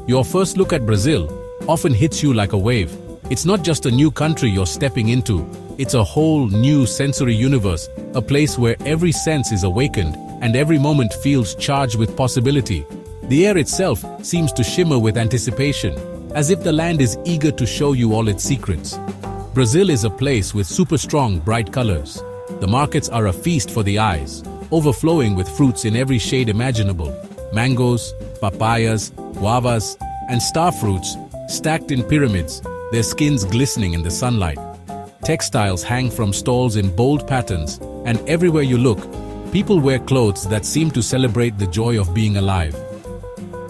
Your first look at Brazil often hits you like a wave. It's not just a new country you're stepping into, it's a whole new sensory universe, a place where every sense is awakened and every moment feels charged with possibility. The air itself seems to shimmer with anticipation, as if the land is eager to show you all its secrets. Brazil is a place with super strong, bright colors. The markets are a feast for the eyes, overflowing with fruits in every shade imaginable. Mangoes, papayas, guavas, and star fruits stacked in pyramids, their skins glistening in the sunlight. Textiles hang from stalls in bold patterns, and everywhere you look, people wear clothes that seem to celebrate the joy of being alive.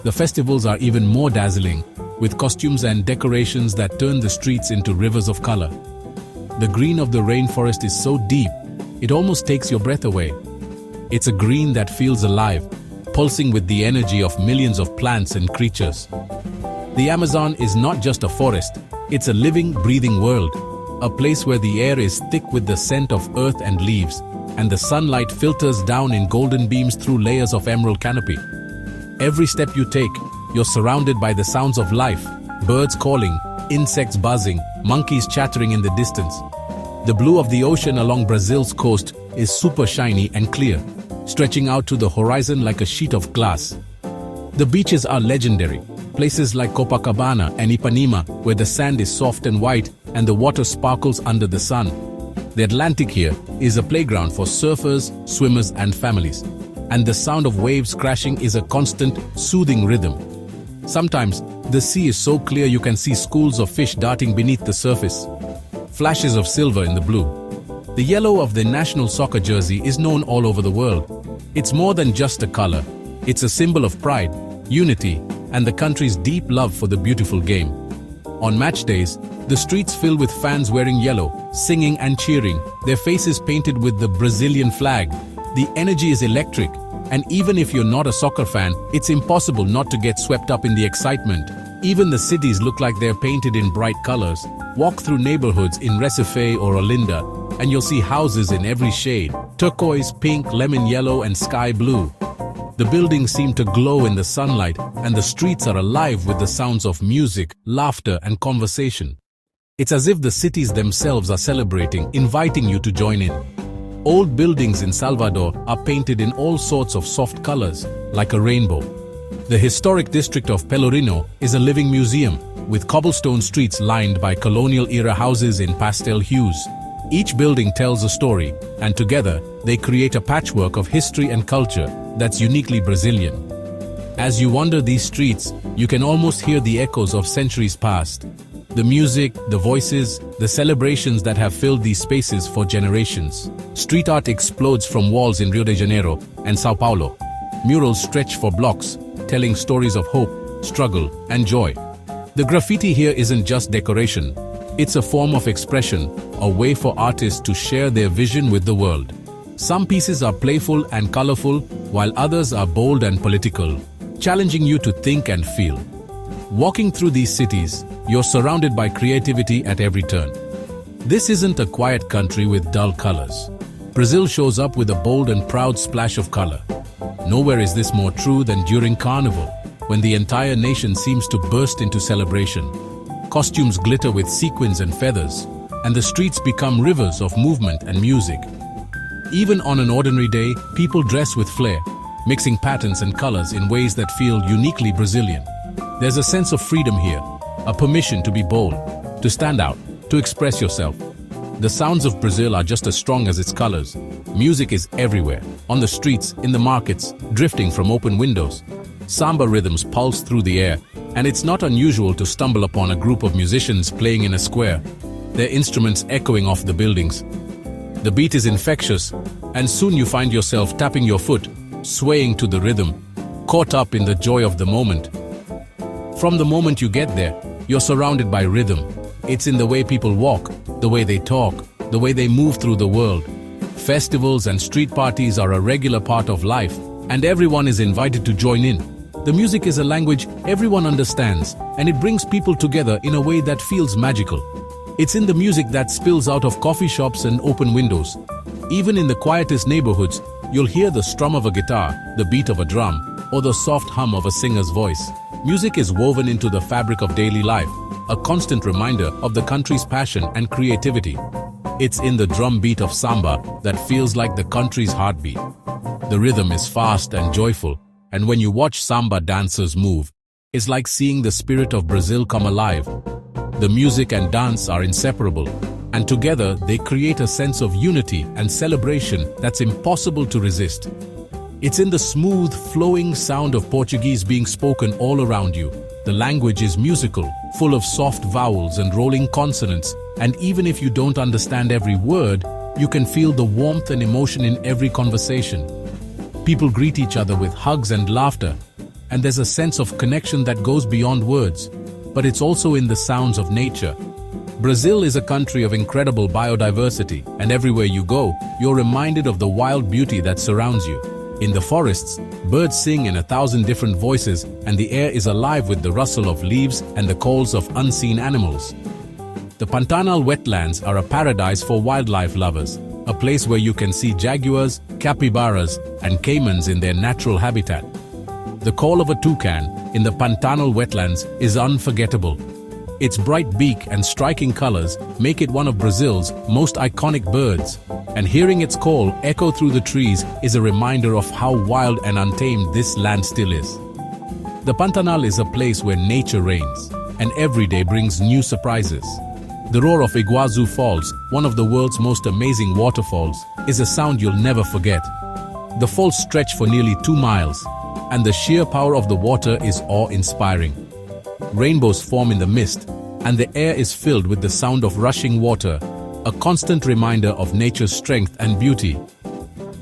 The festivals are even more dazzling, with costumes and decorations that turn the streets into rivers of color. The green of the rainforest is so deep, it almost takes your breath away. It's a green that feels alive, pulsing with the energy of millions of plants and creatures. The Amazon is not just a forest, it's a living, breathing world, a place where the air is thick with the scent of earth and leaves, and the sunlight filters down in golden beams through layers of emerald canopy. Every step you take, you're surrounded by the sounds of life, birds calling, insects buzzing, monkeys chattering in the distance. The blue of the ocean along Brazil's coast is super shiny and clear, stretching out to the horizon like a sheet of glass. The beaches are legendary, places like Copacabana and Ipanema, where the sand is soft and white and the water sparkles under the sun. The Atlantic here is a playground for surfers, swimmers, and families, and the sound of waves crashing is a constant, soothing rhythm. Sometimes, the sea is so clear you can see schools of fish darting beneath the surface. Flashes of silver in the blue. The yellow of the national soccer jersey is known all over the world. It's more than just a color. It's a symbol of pride, unity, and the country's deep love for the beautiful game. On match days, the streets fill with fans wearing yellow, singing and cheering, their faces painted with the Brazilian flag. The energy is electric, and even if you're not a soccer fan, it's impossible not to get swept up in the excitement. Even the cities look like they're painted in bright colors. Walk through neighborhoods in Recife or Olinda, and you'll see houses in every shade: turquoise, pink, lemon yellow, and sky blue. The buildings seem to glow in the sunlight, and the streets are alive with the sounds of music, laughter, and conversation. It's as if the cities themselves are celebrating, inviting you to join in. Old buildings in Salvador are painted in all sorts of soft colors, like a rainbow. The historic district of Pelourinho is a living museum, with cobblestone streets lined by colonial-era houses in pastel hues. Each building tells a story, and together they create a patchwork of history and culture that's uniquely Brazilian. As you wander these streets, you can almost hear the echoes of centuries past. The music, the voices, the celebrations that have filled these spaces for generations. Street art explodes from walls in Rio de Janeiro and Sao Paulo. Murals stretch for blocks, telling stories of hope, struggle, and joy. The graffiti here isn't just decoration. It's a form of expression, a way for artists to share their vision with the world. Some pieces are playful and colorful, while others are bold and political, challenging you to think and feel. Walking through these cities, you're surrounded by creativity at every turn. This isn't a quiet country with dull colors. Brazil shows up with a bold and proud splash of color. Nowhere is this more true than during Carnival, when the entire nation seems to burst into celebration. Costumes glitter with sequins and feathers, and the streets become rivers of movement and music. Even on an ordinary day, people dress with flair, mixing patterns and colors in ways that feel uniquely Brazilian. There's a sense of freedom here, a permission to be bold, to stand out, to express yourself. The sounds of Brazil are just as strong as its colors. Music is everywhere, on the streets, in the markets, drifting from open windows. Samba rhythms pulse through the air, and it's not unusual to stumble upon a group of musicians playing in a square, their instruments echoing off the buildings. The beat is infectious, and soon you find yourself tapping your foot, swaying to the rhythm, caught up in the joy of the moment. From the moment you get there, you're surrounded by rhythm. It's in the way people walk, the way they talk, the way they move through the world. Festivals and street parties are a regular part of life, and everyone is invited to join in. The music is a language everyone understands, and it brings people together in a way that feels magical. It's in the music that spills out of coffee shops and open windows. Even in the quietest neighborhoods, you'll hear the strum of a guitar, the beat of a drum, or the soft hum of a singer's voice. Music is woven into the fabric of daily life, a constant reminder of the country's passion and creativity. It's in the drum beat of samba that feels like the country's heartbeat. The rhythm is fast and joyful, and when you watch samba dancers move, it's like seeing the spirit of Brazil come alive. The music and dance are inseparable, and together they create a sense of unity and celebration that's impossible to resist. It's in the smooth, flowing sound of Portuguese being spoken all around you. The language is musical, full of soft vowels and rolling consonants, and even if you don't understand every word, you can feel the warmth and emotion in every conversation. People greet each other with hugs and laughter, and there's a sense of connection that goes beyond words. But it's also in the sounds of nature. Brazil is a country of incredible biodiversity, and everywhere you go, you're reminded of the wild beauty that surrounds you. In the forests, birds sing in 1,000 different voices, and the air is alive with the rustle of leaves and the calls of unseen animals. The Pantanal wetlands are a paradise for wildlife lovers, a place where you can see jaguars, capybaras, and caimans in their natural habitat. The call of a toucan in the Pantanal wetlands is unforgettable. Its bright beak and striking colors make it one of Brazil's most iconic birds, and hearing its call echo through the trees is a reminder of how wild and untamed this land still is. The Pantanal is a place where nature reigns, and every day brings new surprises. The roar of Iguazu Falls, one of the world's most amazing waterfalls, is a sound you'll never forget. The falls stretch for nearly 2 miles, and the sheer power of the water is awe-inspiring. Rainbows form in the mist, and the air is filled with the sound of rushing water, a constant reminder of nature's strength and beauty.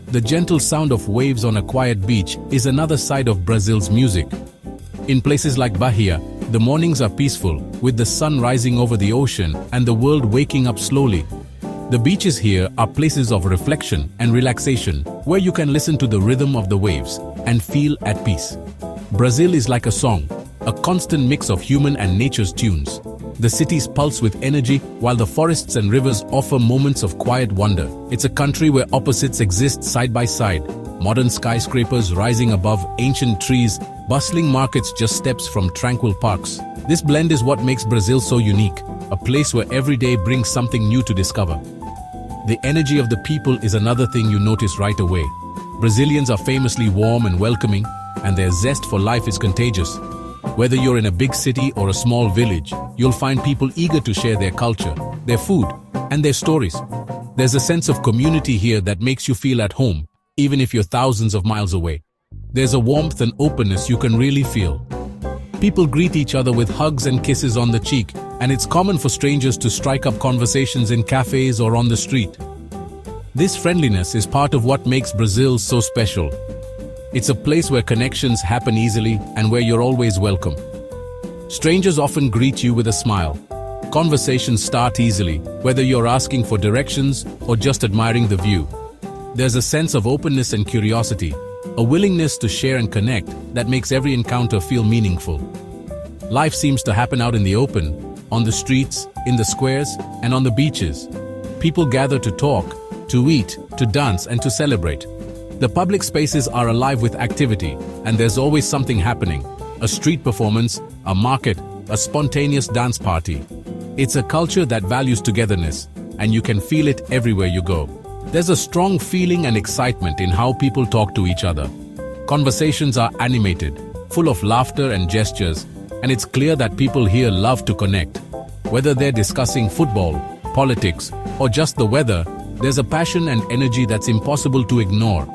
The gentle sound of waves on a quiet beach is another side of Brazil's music. In places like Bahia, the mornings are peaceful, with the sun rising over the ocean and the world waking up slowly. The beaches here are places of reflection and relaxation, where you can listen to the rhythm of the waves and feel at peace. Brazil is like a song, a constant mix of human and nature's tunes. The cities pulse with energy, while the forests and rivers offer moments of quiet wonder. It's a country where opposites exist side by side. Modern skyscrapers rising above ancient trees, bustling markets just steps from tranquil parks. This blend is what makes Brazil so unique, a place where every day brings something new to discover. The energy of the people is another thing you notice right away. Brazilians are famously warm and welcoming, and their zest for life is contagious. Whether you're in a big city or a small village, you'll find people eager to share their culture, their food, and their stories. There's a sense of community here that makes you feel at home, even if you're thousands of miles away. There's a warmth and openness you can really feel. People greet each other with hugs and kisses on the cheek, and it's common for strangers to strike up conversations in cafes or on the street. This friendliness is part of what makes Brazil so special. It's a place where connections happen easily and where you're always welcome. Strangers often greet you with a smile. Conversations start easily, whether you're asking for directions or just admiring the view. There's a sense of openness and curiosity, a willingness to share and connect that makes every encounter feel meaningful. Life seems to happen out in the open, on the streets, in the squares, and on the beaches. People gather to talk, to eat, to dance, and to celebrate. The public spaces are alive with activity, and there's always something happening. A street performance, a market, a spontaneous dance party. It's a culture that values togetherness, and you can feel it everywhere you go. There's a strong feeling and excitement in how people talk to each other. Conversations are animated, full of laughter and gestures, and it's clear that people here love to connect. Whether they're discussing football, politics, or just the weather, there's a passion and energy that's impossible to ignore.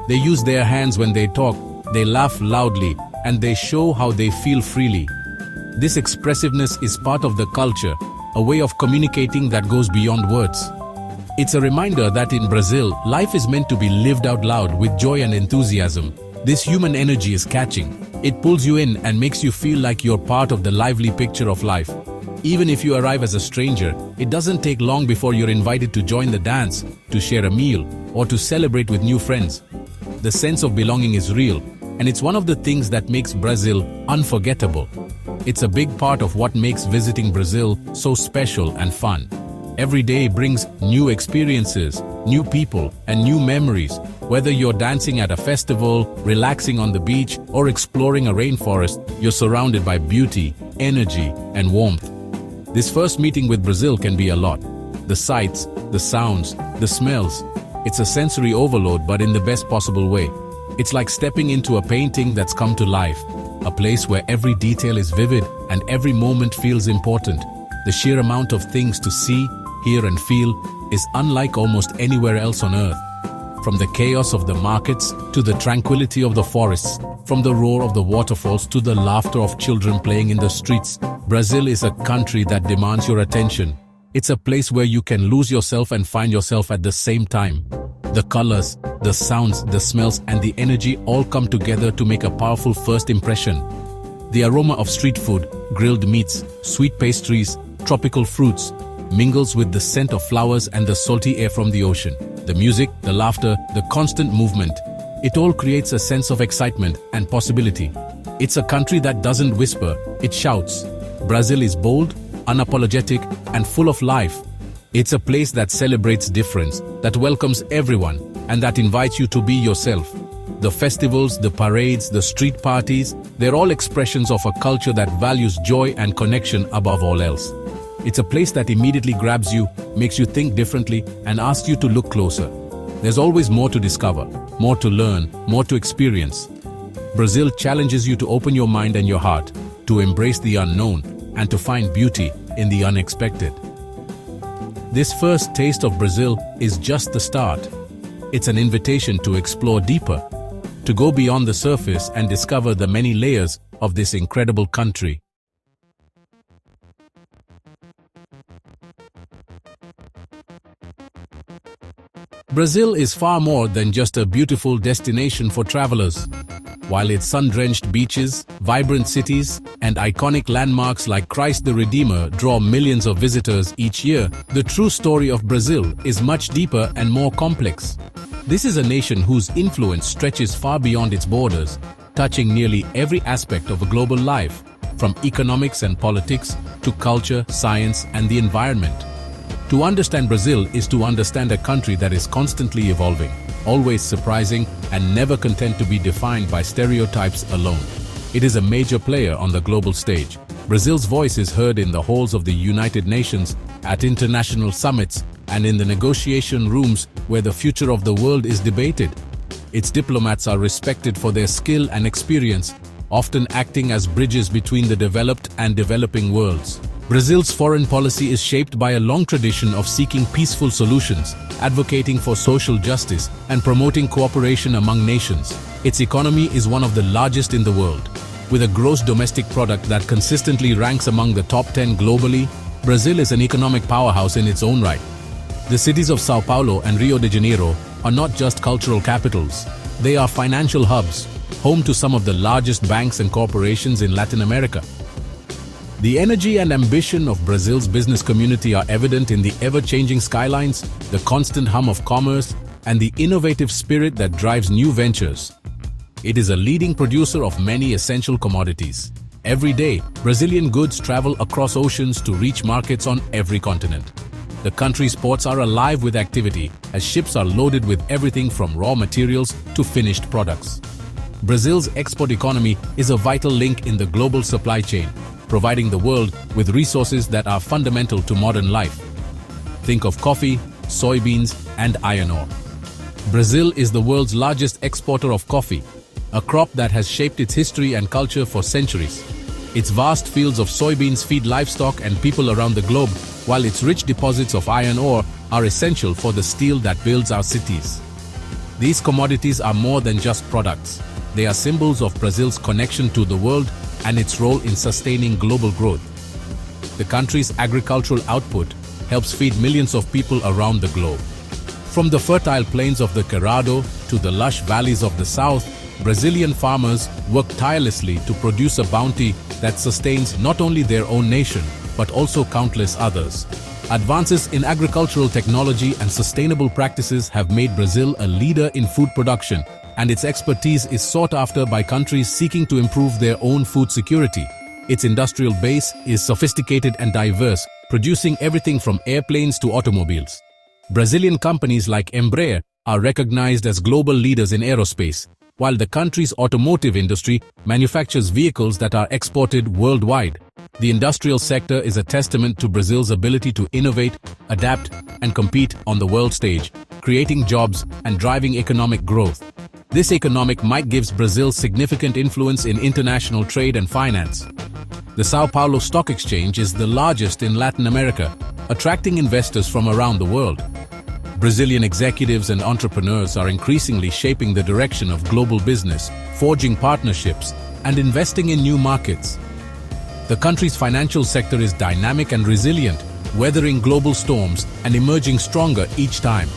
They use their hands when they talk, they laugh loudly, and they show how they feel freely. This expressiveness is part of the culture, a way of communicating that goes beyond words. It's a reminder that in Brazil, life is meant to be lived out loud with joy and enthusiasm. This human energy is catching. It pulls you in and makes you feel like you're part of the lively picture of life. Even if you arrive as a stranger, it doesn't take long before you're invited to join the dance, to share a meal, or to celebrate with new friends. The sense of belonging is real, and it's one of the things that makes Brazil unforgettable. It's a big part of what makes visiting Brazil so special and fun. Every day brings new experiences, new people, and new memories. Whether you're dancing at a festival, relaxing on the beach, or exploring a rainforest, you're surrounded by beauty, energy, and warmth. This first meeting with Brazil can be a lot. The sights, the sounds, the smells. It's a sensory overload, but in the best possible way. It's like stepping into a painting that's come to life, a place where every detail is vivid and every moment feels important. The sheer amount of things to see, hear, and feel is unlike almost anywhere else on earth. From the chaos of the markets to the tranquility of the forests, from the roar of the waterfalls to the laughter of children playing in the streets, Brazil is a country that demands your attention. It's a place where you can lose yourself and find yourself at the same time. The colors, the sounds, the smells, and the energy all come together to make a powerful first impression. The aroma of street food, grilled meats, sweet pastries, tropical fruits, mingles with the scent of flowers and the salty air from the ocean. The music, the laughter, the constant movement. It all creates a sense of excitement and possibility. It's a country that doesn't whisper, it shouts. Brazil is bold, unapologetic, and full of life. It's a place that celebrates difference, that welcomes everyone, and that invites you to be yourself. The festivals, the parades, the street parties, they're all expressions of a culture that values joy and connection above all else. It's a place that immediately grabs you, makes you think differently, and asks you to look closer. There's always more to discover, more to learn, more to experience. Brazil challenges you to open your mind and your heart, to embrace the unknown, and to find beauty in the unexpected. This first taste of Brazil is just the start. It's an invitation to explore deeper, to go beyond the surface and discover the many layers of this incredible country. Brazil is far more than just a beautiful destination for travelers. While its sun-drenched beaches, vibrant cities, and iconic landmarks like Christ the Redeemer draw millions of visitors each year, the true story of Brazil is much deeper and more complex. This is a nation whose influence stretches far beyond its borders, touching nearly every aspect of a global life, from economics and politics to culture, science, and the environment. To understand Brazil is to understand a country that is constantly evolving, always surprising, and never content to be defined by stereotypes alone. It is a major player on the global stage. Brazil's voice is heard in the halls of the United Nations, at international summits, and in the negotiation rooms where the future of the world is debated. Its diplomats are respected for their skill and experience, often acting as bridges between the developed and developing worlds. Brazil's foreign policy is shaped by a long tradition of seeking peaceful solutions, advocating for social justice, and promoting cooperation among nations. Its economy is one of the largest in the world. With a gross domestic product that consistently ranks among the top 10 globally, Brazil is an economic powerhouse in its own right. The cities of São Paulo and Rio de Janeiro are not just cultural capitals. They are financial hubs, home to some of the largest banks and corporations in Latin America. The energy and ambition of Brazil's business community are evident in the ever-changing skylines, the constant hum of commerce, and the innovative spirit that drives new ventures. It is a leading producer of many essential commodities. Every day, Brazilian goods travel across oceans to reach markets on every continent. The country's ports are alive with activity, as ships are loaded with everything from raw materials to finished products. Brazil's export economy is a vital link in the global supply chain, providing the world with resources that are fundamental to modern life. Think of coffee, soybeans, and iron ore. Brazil is the world's largest exporter of coffee, a crop that has shaped its history and culture for centuries. Its vast fields of soybeans feed livestock and people around the globe, while its rich deposits of iron ore are essential for the steel that builds our cities. These commodities are more than just products. They are symbols of Brazil's connection to the world and its role in sustaining global growth. The country's agricultural output helps feed millions of people around the globe. From the fertile plains of the Cerrado to the lush valleys of the south, Brazilian farmers work tirelessly to produce a bounty that sustains not only their own nation, but also countless others. Advances in agricultural technology and sustainable practices have made Brazil a leader in food production, and its expertise is sought after by countries seeking to improve their own food security. Its industrial base is sophisticated and diverse, producing everything from airplanes to automobiles. Brazilian companies like Embraer are recognized as global leaders in aerospace, while the country's automotive industry manufactures vehicles that are exported worldwide. The industrial sector is a testament to Brazil's ability to innovate, adapt, and compete on the world stage, creating jobs and driving economic growth. This economic might gives Brazil significant influence in international trade and finance. The São Paulo Stock Exchange is the largest in Latin America, attracting investors from around the world. Brazilian executives and entrepreneurs are increasingly shaping the direction of global business, forging partnerships, and investing in new markets. The country's financial sector is dynamic and resilient, weathering global storms and emerging stronger each time.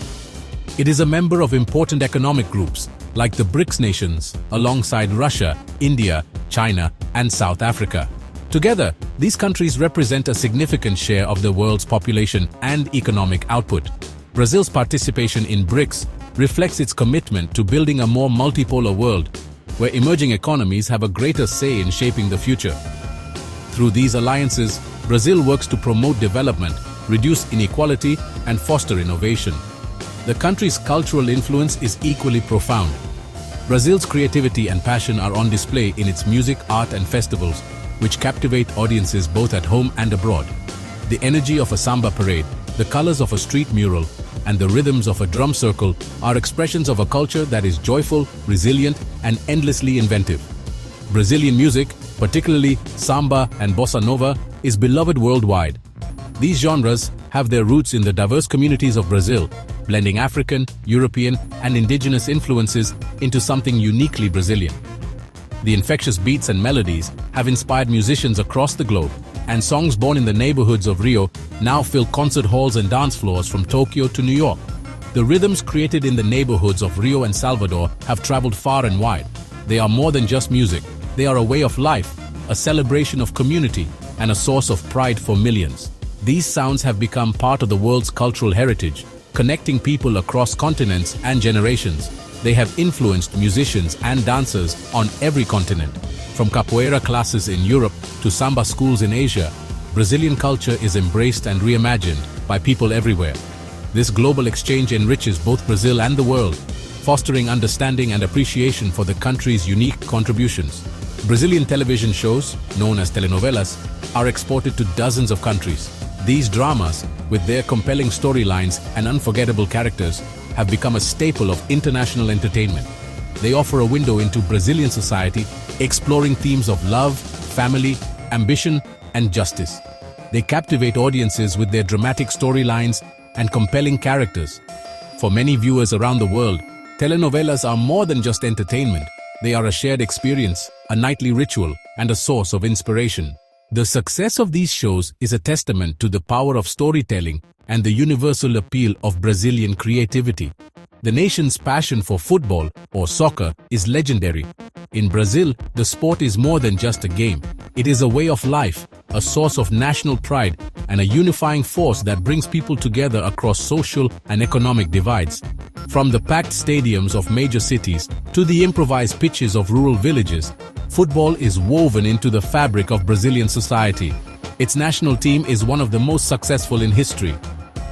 It is a member of important economic groups, like the BRICS nations, alongside Russia, India, China, and South Africa. Together, these countries represent a significant share of the world's population and economic output. Brazil's participation in BRICS reflects its commitment to building a more multipolar world, where emerging economies have a greater say in shaping the future. Through these alliances, Brazil works to promote development, reduce inequality, and foster innovation. The country's cultural influence is equally profound. Brazil's creativity and passion are on display in its music, art, and festivals, which captivate audiences both at home and abroad. The energy of a samba parade, the colors of a street mural, and the rhythms of a drum circle are expressions of a culture that is joyful, resilient, and endlessly inventive. Brazilian music, particularly samba and bossa nova, is beloved worldwide. These genres have their roots in the diverse communities of Brazil, blending African, European, and indigenous influences into something uniquely Brazilian. The infectious beats and melodies have inspired musicians across the globe, and songs born in the neighborhoods of Rio now fill concert halls and dance floors from Tokyo to New York. The rhythms created in the neighborhoods of Rio and Salvador have traveled far and wide. They are more than just music. They are a way of life, a celebration of community, and a source of pride for millions. These sounds have become part of the world's cultural heritage, connecting people across continents and generations. They have influenced musicians and dancers on every continent. From capoeira classes in Europe to samba schools in Asia, Brazilian culture is embraced and reimagined by people everywhere. This global exchange enriches both Brazil and the world, fostering understanding and appreciation for the country's unique contributions. Brazilian television shows, known as telenovelas, are exported to dozens of countries. These dramas, with their compelling storylines and unforgettable characters, have become a staple of international entertainment. They offer a window into Brazilian society, exploring themes of love, family, ambition, and justice. They captivate audiences with their dramatic storylines and compelling characters. For many viewers around the world, telenovelas are more than just entertainment. They are a shared experience, a nightly ritual, and a source of inspiration. The success of these shows is a testament to the power of storytelling and the universal appeal of Brazilian creativity. The nation's passion for football, or soccer, is legendary. In Brazil, the sport is more than just a game. It is a way of life, a source of national pride, and a unifying force that brings people together across social and economic divides. From the packed stadiums of major cities to the improvised pitches of rural villages, football is woven into the fabric of Brazilian society. Its national team is one of the most successful in history.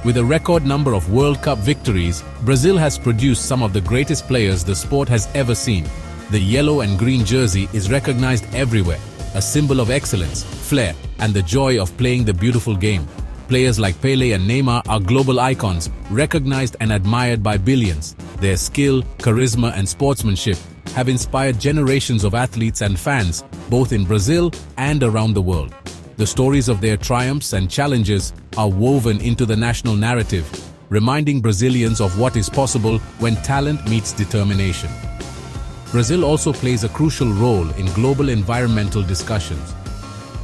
With a record number of World Cup victories, Brazil has produced some of the greatest players the sport has ever seen. The yellow and green jersey is recognized everywhere, a symbol of excellence, flair, and the joy of playing the beautiful game. Players like Pelé and Neymar are global icons, recognized and admired by billions. Their skill, charisma, and sportsmanship have inspired generations of athletes and fans, both in Brazil and around the world. The stories of their triumphs and challenges are woven into the national narrative, reminding Brazilians of what is possible when talent meets determination. Brazil also plays a crucial role in global environmental discussions.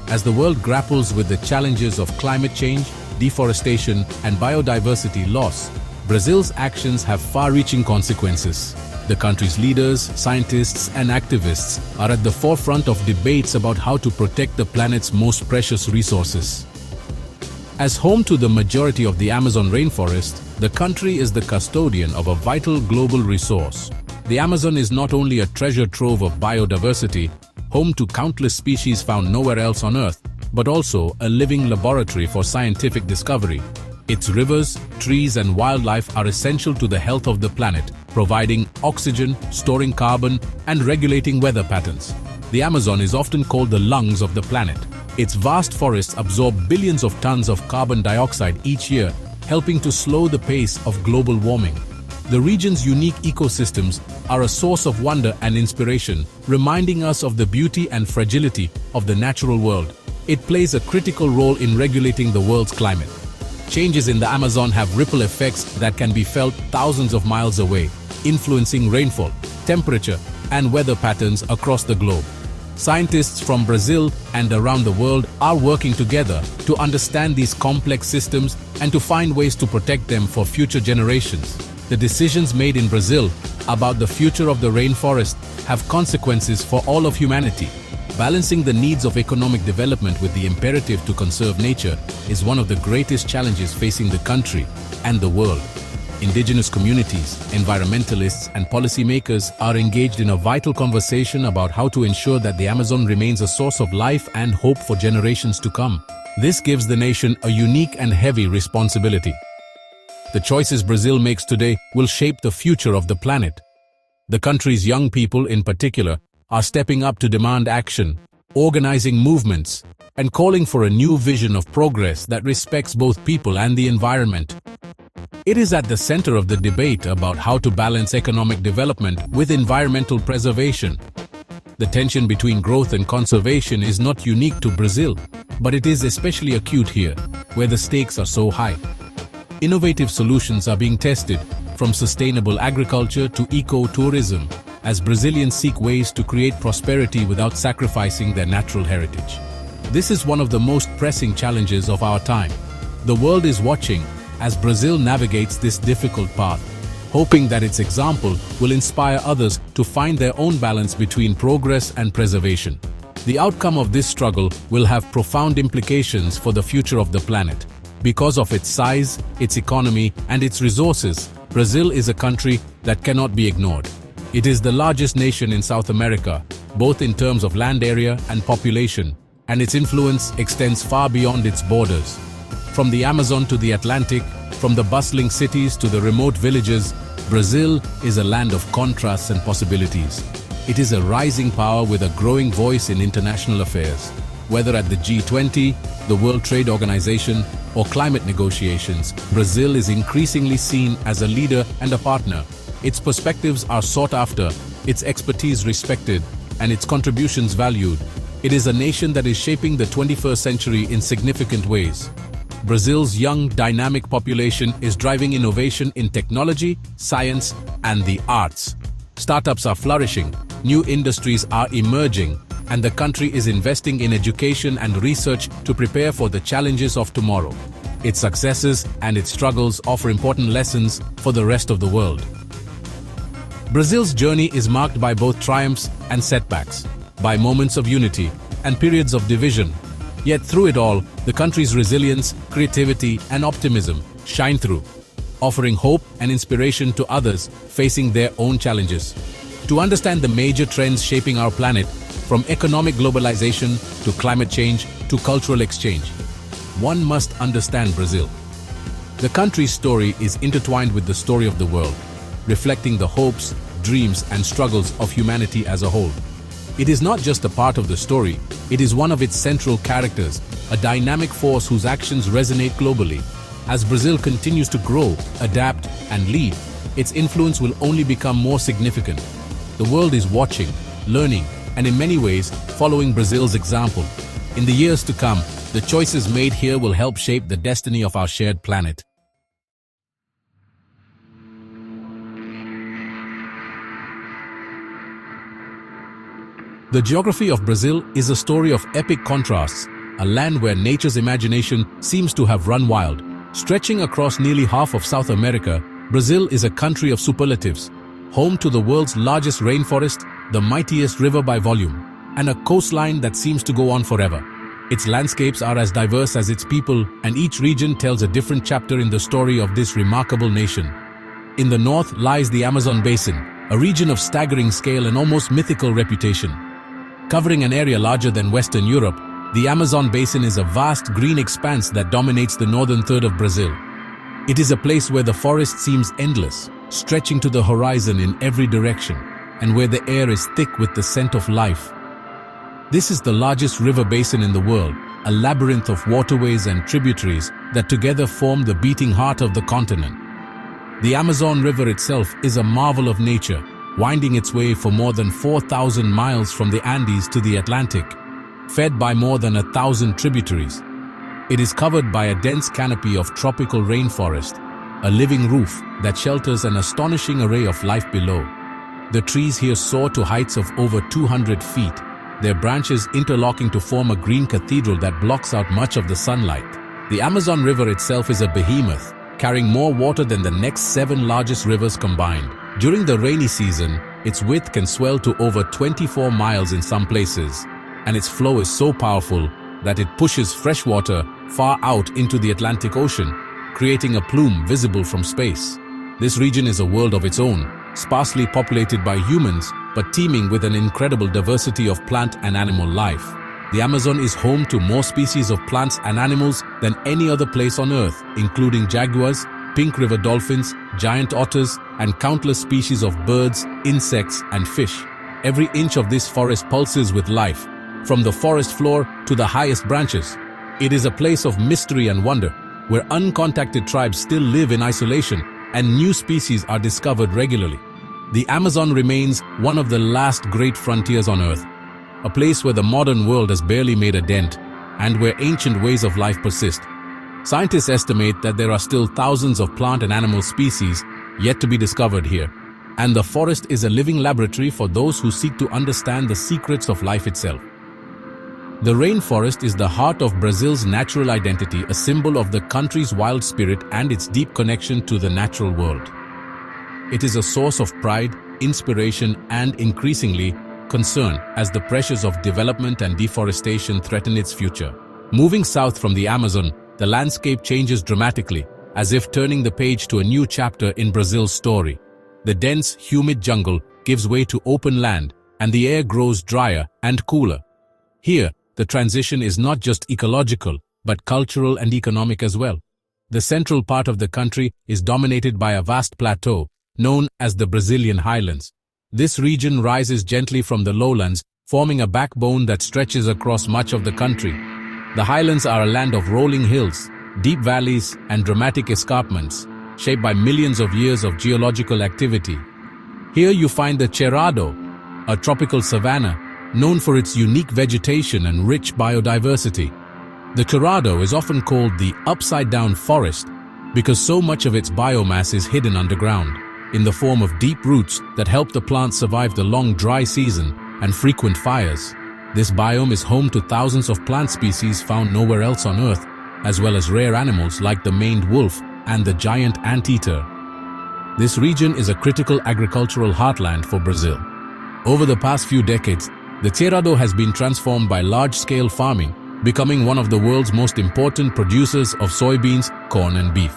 As the world grapples with the challenges of climate change, deforestation, and biodiversity loss, Brazil's actions have far-reaching consequences. The country's leaders, scientists, and activists are at the forefront of debates about how to protect the planet's most precious resources. As home to the majority of the Amazon rainforest, the country is the custodian of a vital global resource. The Amazon is not only a treasure trove of biodiversity, home to countless species found nowhere else on Earth, but also a living laboratory for scientific discovery. Its rivers, trees, and wildlife are essential to the health of the planet, providing oxygen, storing carbon, and regulating weather patterns. The Amazon is often called the lungs of the planet. Its vast forests absorb billions of tons of carbon dioxide each year, helping to slow the pace of global warming. The region's unique ecosystems are a source of wonder and inspiration, reminding us of the beauty and fragility of the natural world. It plays a critical role in regulating the world's climate. Changes in the Amazon have ripple effects that can be felt thousands of miles away, influencing rainfall, temperature, and weather patterns across the globe. Scientists from Brazil and around the world are working together to understand these complex systems and to find ways to protect them for future generations. The decisions made in Brazil about the future of the rainforest have consequences for all of humanity. Balancing the needs of economic development with the imperative to conserve nature is one of the greatest challenges facing the country and the world. Indigenous communities, environmentalists, and policymakers are engaged in a vital conversation about how to ensure that the Amazon remains a source of life and hope for generations to come. This gives the nation a unique and heavy responsibility. The choices Brazil makes today will shape the future of the planet. The country's young people, in particular, are stepping up to demand action, organizing movements, and calling for a new vision of progress that respects both people and the environment. It is at the center of the debate about how to balance economic development with environmental preservation. The tension between growth and conservation is not unique to Brazil, but it is especially acute here, where the stakes are so high. Innovative solutions are being tested, from sustainable agriculture to eco-tourism, as Brazilians seek ways to create prosperity without sacrificing their natural heritage. This is one of the most pressing challenges of our time. The world is watching as Brazil navigates this difficult path, hoping that its example will inspire others to find their own balance between progress and preservation. The outcome of this struggle will have profound implications for the future of the planet. Because of its size, its economy, and its resources, Brazil is a country that cannot be ignored. It is the largest nation in South America, both in terms of land area and population, and its influence extends far beyond its borders. From the Amazon to the Atlantic, from the bustling cities to the remote villages, Brazil is a land of contrasts and possibilities. It is a rising power with a growing voice in international affairs. Whether at the G20, the World Trade Organization, or climate negotiations, Brazil is increasingly seen as a leader and a partner. Its perspectives are sought after, its expertise respected, and its contributions valued. It is a nation that is shaping the 21st century in significant ways. Brazil's young, dynamic population is driving innovation in technology, science, and the arts. Startups are flourishing, new industries are emerging, and the country is investing in education and research to prepare for the challenges of tomorrow. Its successes and its struggles offer important lessons for the rest of the world. Brazil's journey is marked by both triumphs and setbacks, by moments of unity and periods of division. Yet through it all, the country's resilience, creativity, and optimism shine through, offering hope and inspiration to others facing their own challenges. To understand the major trends shaping our planet, from economic globalization to climate change to cultural exchange, one must understand Brazil. The country's story is intertwined with the story of the world, reflecting the hopes, dreams, and struggles of humanity as a whole. It is not just a part of the story, it is one of its central characters, a dynamic force whose actions resonate globally. As Brazil continues to grow, adapt, and lead, its influence will only become more significant. The world is watching, learning, and in many ways, following Brazil's example. In the years to come, the choices made here will help shape the destiny of our shared planet. The geography of Brazil is a story of epic contrasts, a land where nature's imagination seems to have run wild. Stretching across nearly half of South America, Brazil is a country of superlatives, home to the world's largest rainforest, the mightiest river by volume, and a coastline that seems to go on forever. Its landscapes are as diverse as its people, and each region tells a different chapter in the story of this remarkable nation. In the north lies the Amazon basin, a region of staggering scale and almost mythical reputation. Covering an area larger than Western Europe, The Amazon basin is a vast green expanse that dominates the northern third of Brazil. It is a place where the forest seems endless, stretching to the horizon in every direction, and where the air is thick with the scent of life. This is the largest river basin in the world, a labyrinth of waterways and tributaries that together form the beating heart of the continent. The Amazon River itself is a marvel of nature, winding its way for more than 4,000 miles from the Andes to the Atlantic, fed by more than 1,000 tributaries. It is covered by a dense canopy of tropical rainforest, a living roof that shelters an astonishing array of life below. The trees here soar to heights of over 200 feet, their branches interlocking to form a green cathedral that blocks out much of the sunlight. The Amazon River itself is a behemoth, carrying more water than the next 7 largest rivers combined. During the rainy season, its width can swell to over 24 miles in some places, and its flow is so powerful that it pushes fresh water far out into the Atlantic Ocean, creating a plume visible from space. This region is a world of its own, sparsely populated by humans, but teeming with an incredible diversity of plant and animal life. The Amazon is home to more species of plants and animals than any other place on Earth, including jaguars, pink river dolphins, giant otters, and countless species of birds, insects, and fish. Every inch of this forest pulses with life, from the forest floor to the highest branches. It is a place of mystery and wonder, where uncontacted tribes still live in isolation and new species are discovered regularly. The Amazon remains one of the last great frontiers on Earth, a place where the modern world has barely made a dent and where ancient ways of life persist. Scientists estimate that there are still thousands of plant and animal species yet to be discovered here, and the forest is a living laboratory for those who seek to understand the secrets of life itself. The rainforest is the heart of Brazil's natural identity, a symbol of the country's wild spirit and its deep connection to the natural world. It is a source of pride, inspiration, and increasingly, concern as the pressures of development and deforestation threaten its future. Moving south from the Amazon, the landscape changes dramatically, as if turning the page to a new chapter in Brazil's story. The dense, humid jungle gives way to open land, and the air grows drier and cooler. Here, the transition is not just ecological, but cultural and economic as well. The central part of the country is dominated by a vast plateau, known as the Brazilian highlands. This region rises gently from the lowlands, forming a backbone that stretches across much of the country. The highlands are a land of rolling hills, deep valleys, and dramatic escarpments, shaped by millions of years of geological activity. Here you find the Cerrado, a tropical savanna, known for its unique vegetation and rich biodiversity. The Cerrado is often called the upside-down forest because so much of its biomass is hidden underground, in the form of deep roots that help the plants survive the long dry season and frequent fires. This biome is home to thousands of plant species found nowhere else on Earth, as well as rare animals like the maned wolf and the giant anteater. This region is a critical agricultural heartland for Brazil. Over the past few decades, the Cerrado has been transformed by large-scale farming, becoming one of the world's most important producers of soybeans, corn, and beef.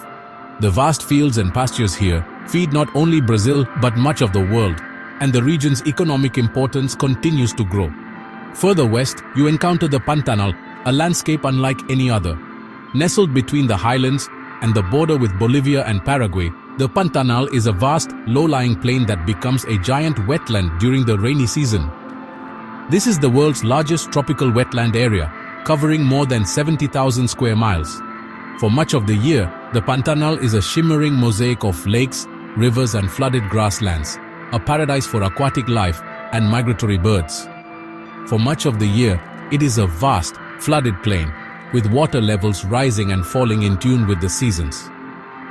The vast fields and pastures here feed not only Brazil but much of the world, and the region's economic importance continues to grow. Further west, you encounter the Pantanal, a landscape unlike any other. Nestled between the highlands and the border with Bolivia and Paraguay, the Pantanal is a vast, low-lying plain that becomes a giant wetland during the rainy season. This is the world's largest tropical wetland area, covering more than 70,000 square miles. For much of the year, the Pantanal is a shimmering mosaic of lakes, rivers, and flooded grasslands, a paradise for aquatic life and migratory birds. For much of the year, it is a vast, flooded plain, with water levels rising and falling in tune with the seasons.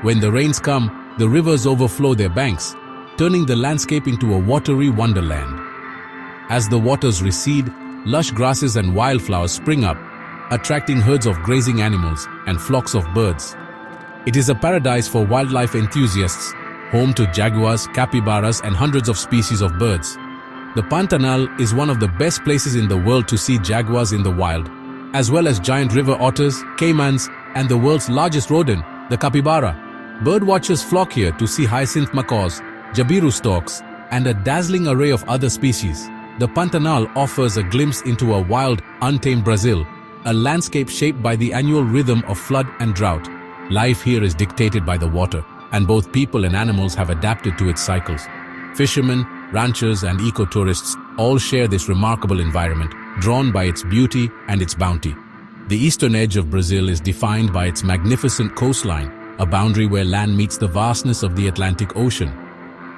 When the rains come, the rivers overflow their banks, turning the landscape into a watery wonderland. As the waters recede, lush grasses and wildflowers spring up, attracting herds of grazing animals and flocks of birds. It is a paradise for wildlife enthusiasts, home to jaguars, capybaras, and hundreds of species of birds. The Pantanal is one of the best places in the world to see jaguars in the wild, as well as giant river otters, caimans, and the world's largest rodent, the capybara. Birdwatchers flock here to see hyacinth macaws, jabiru storks, and a dazzling array of other species. The Pantanal offers a glimpse into a wild, untamed Brazil, a landscape shaped by the annual rhythm of flood and drought. Life here is dictated by the water, and both people and animals have adapted to its cycles. Fishermen, ranchers, and eco-tourists all share this remarkable environment, drawn by its beauty and its bounty. The eastern edge of Brazil is defined by its magnificent coastline, a boundary where land meets the vastness of the Atlantic Ocean.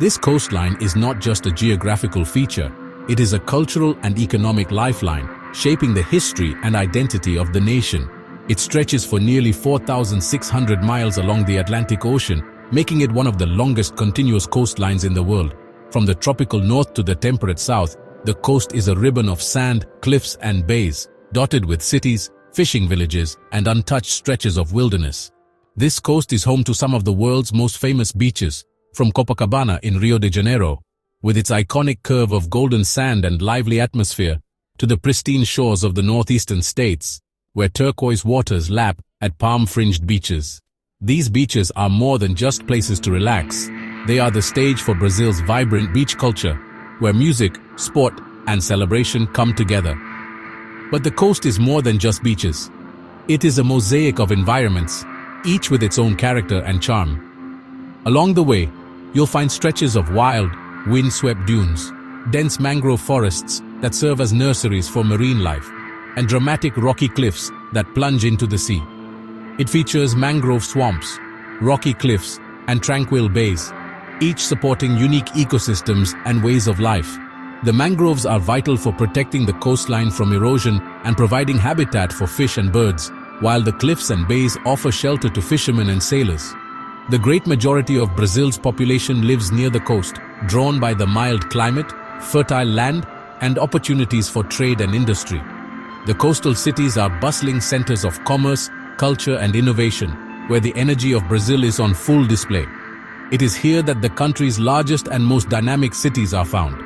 This coastline is not just a geographical feature, it is a cultural and economic lifeline, shaping the history and identity of the nation. It stretches for nearly 4,600 miles along the Atlantic Ocean, making it one of the longest continuous coastlines in the world. From the tropical north to the temperate south, the coast is a ribbon of sand, cliffs, and bays, dotted with cities, fishing villages, and untouched stretches of wilderness. This coast is home to some of the world's most famous beaches, from Copacabana in Rio de Janeiro, with its iconic curve of golden sand and lively atmosphere, to the pristine shores of the northeastern states, where turquoise waters lap at palm-fringed beaches. These beaches are more than just places to relax. They are the stage for Brazil's vibrant beach culture, where music, sport, and celebration come together. But the coast is more than just beaches. It is a mosaic of environments, each with its own character and charm. Along the way, you'll find stretches of wild, wind-swept dunes, dense mangrove forests that serve as nurseries for marine life, and dramatic rocky cliffs that plunge into the sea. It features mangrove swamps, rocky cliffs, and tranquil bays, each supporting unique ecosystems and ways of life. The mangroves are vital for protecting the coastline from erosion and providing habitat for fish and birds, while the cliffs and bays offer shelter to fishermen and sailors. The great majority of Brazil's population lives near the coast, drawn by the mild climate, fertile land, and opportunities for trade and industry. The coastal cities are bustling centers of commerce, culture, and innovation, where the energy of Brazil is on full display. It is here that the country's largest and most dynamic cities are found.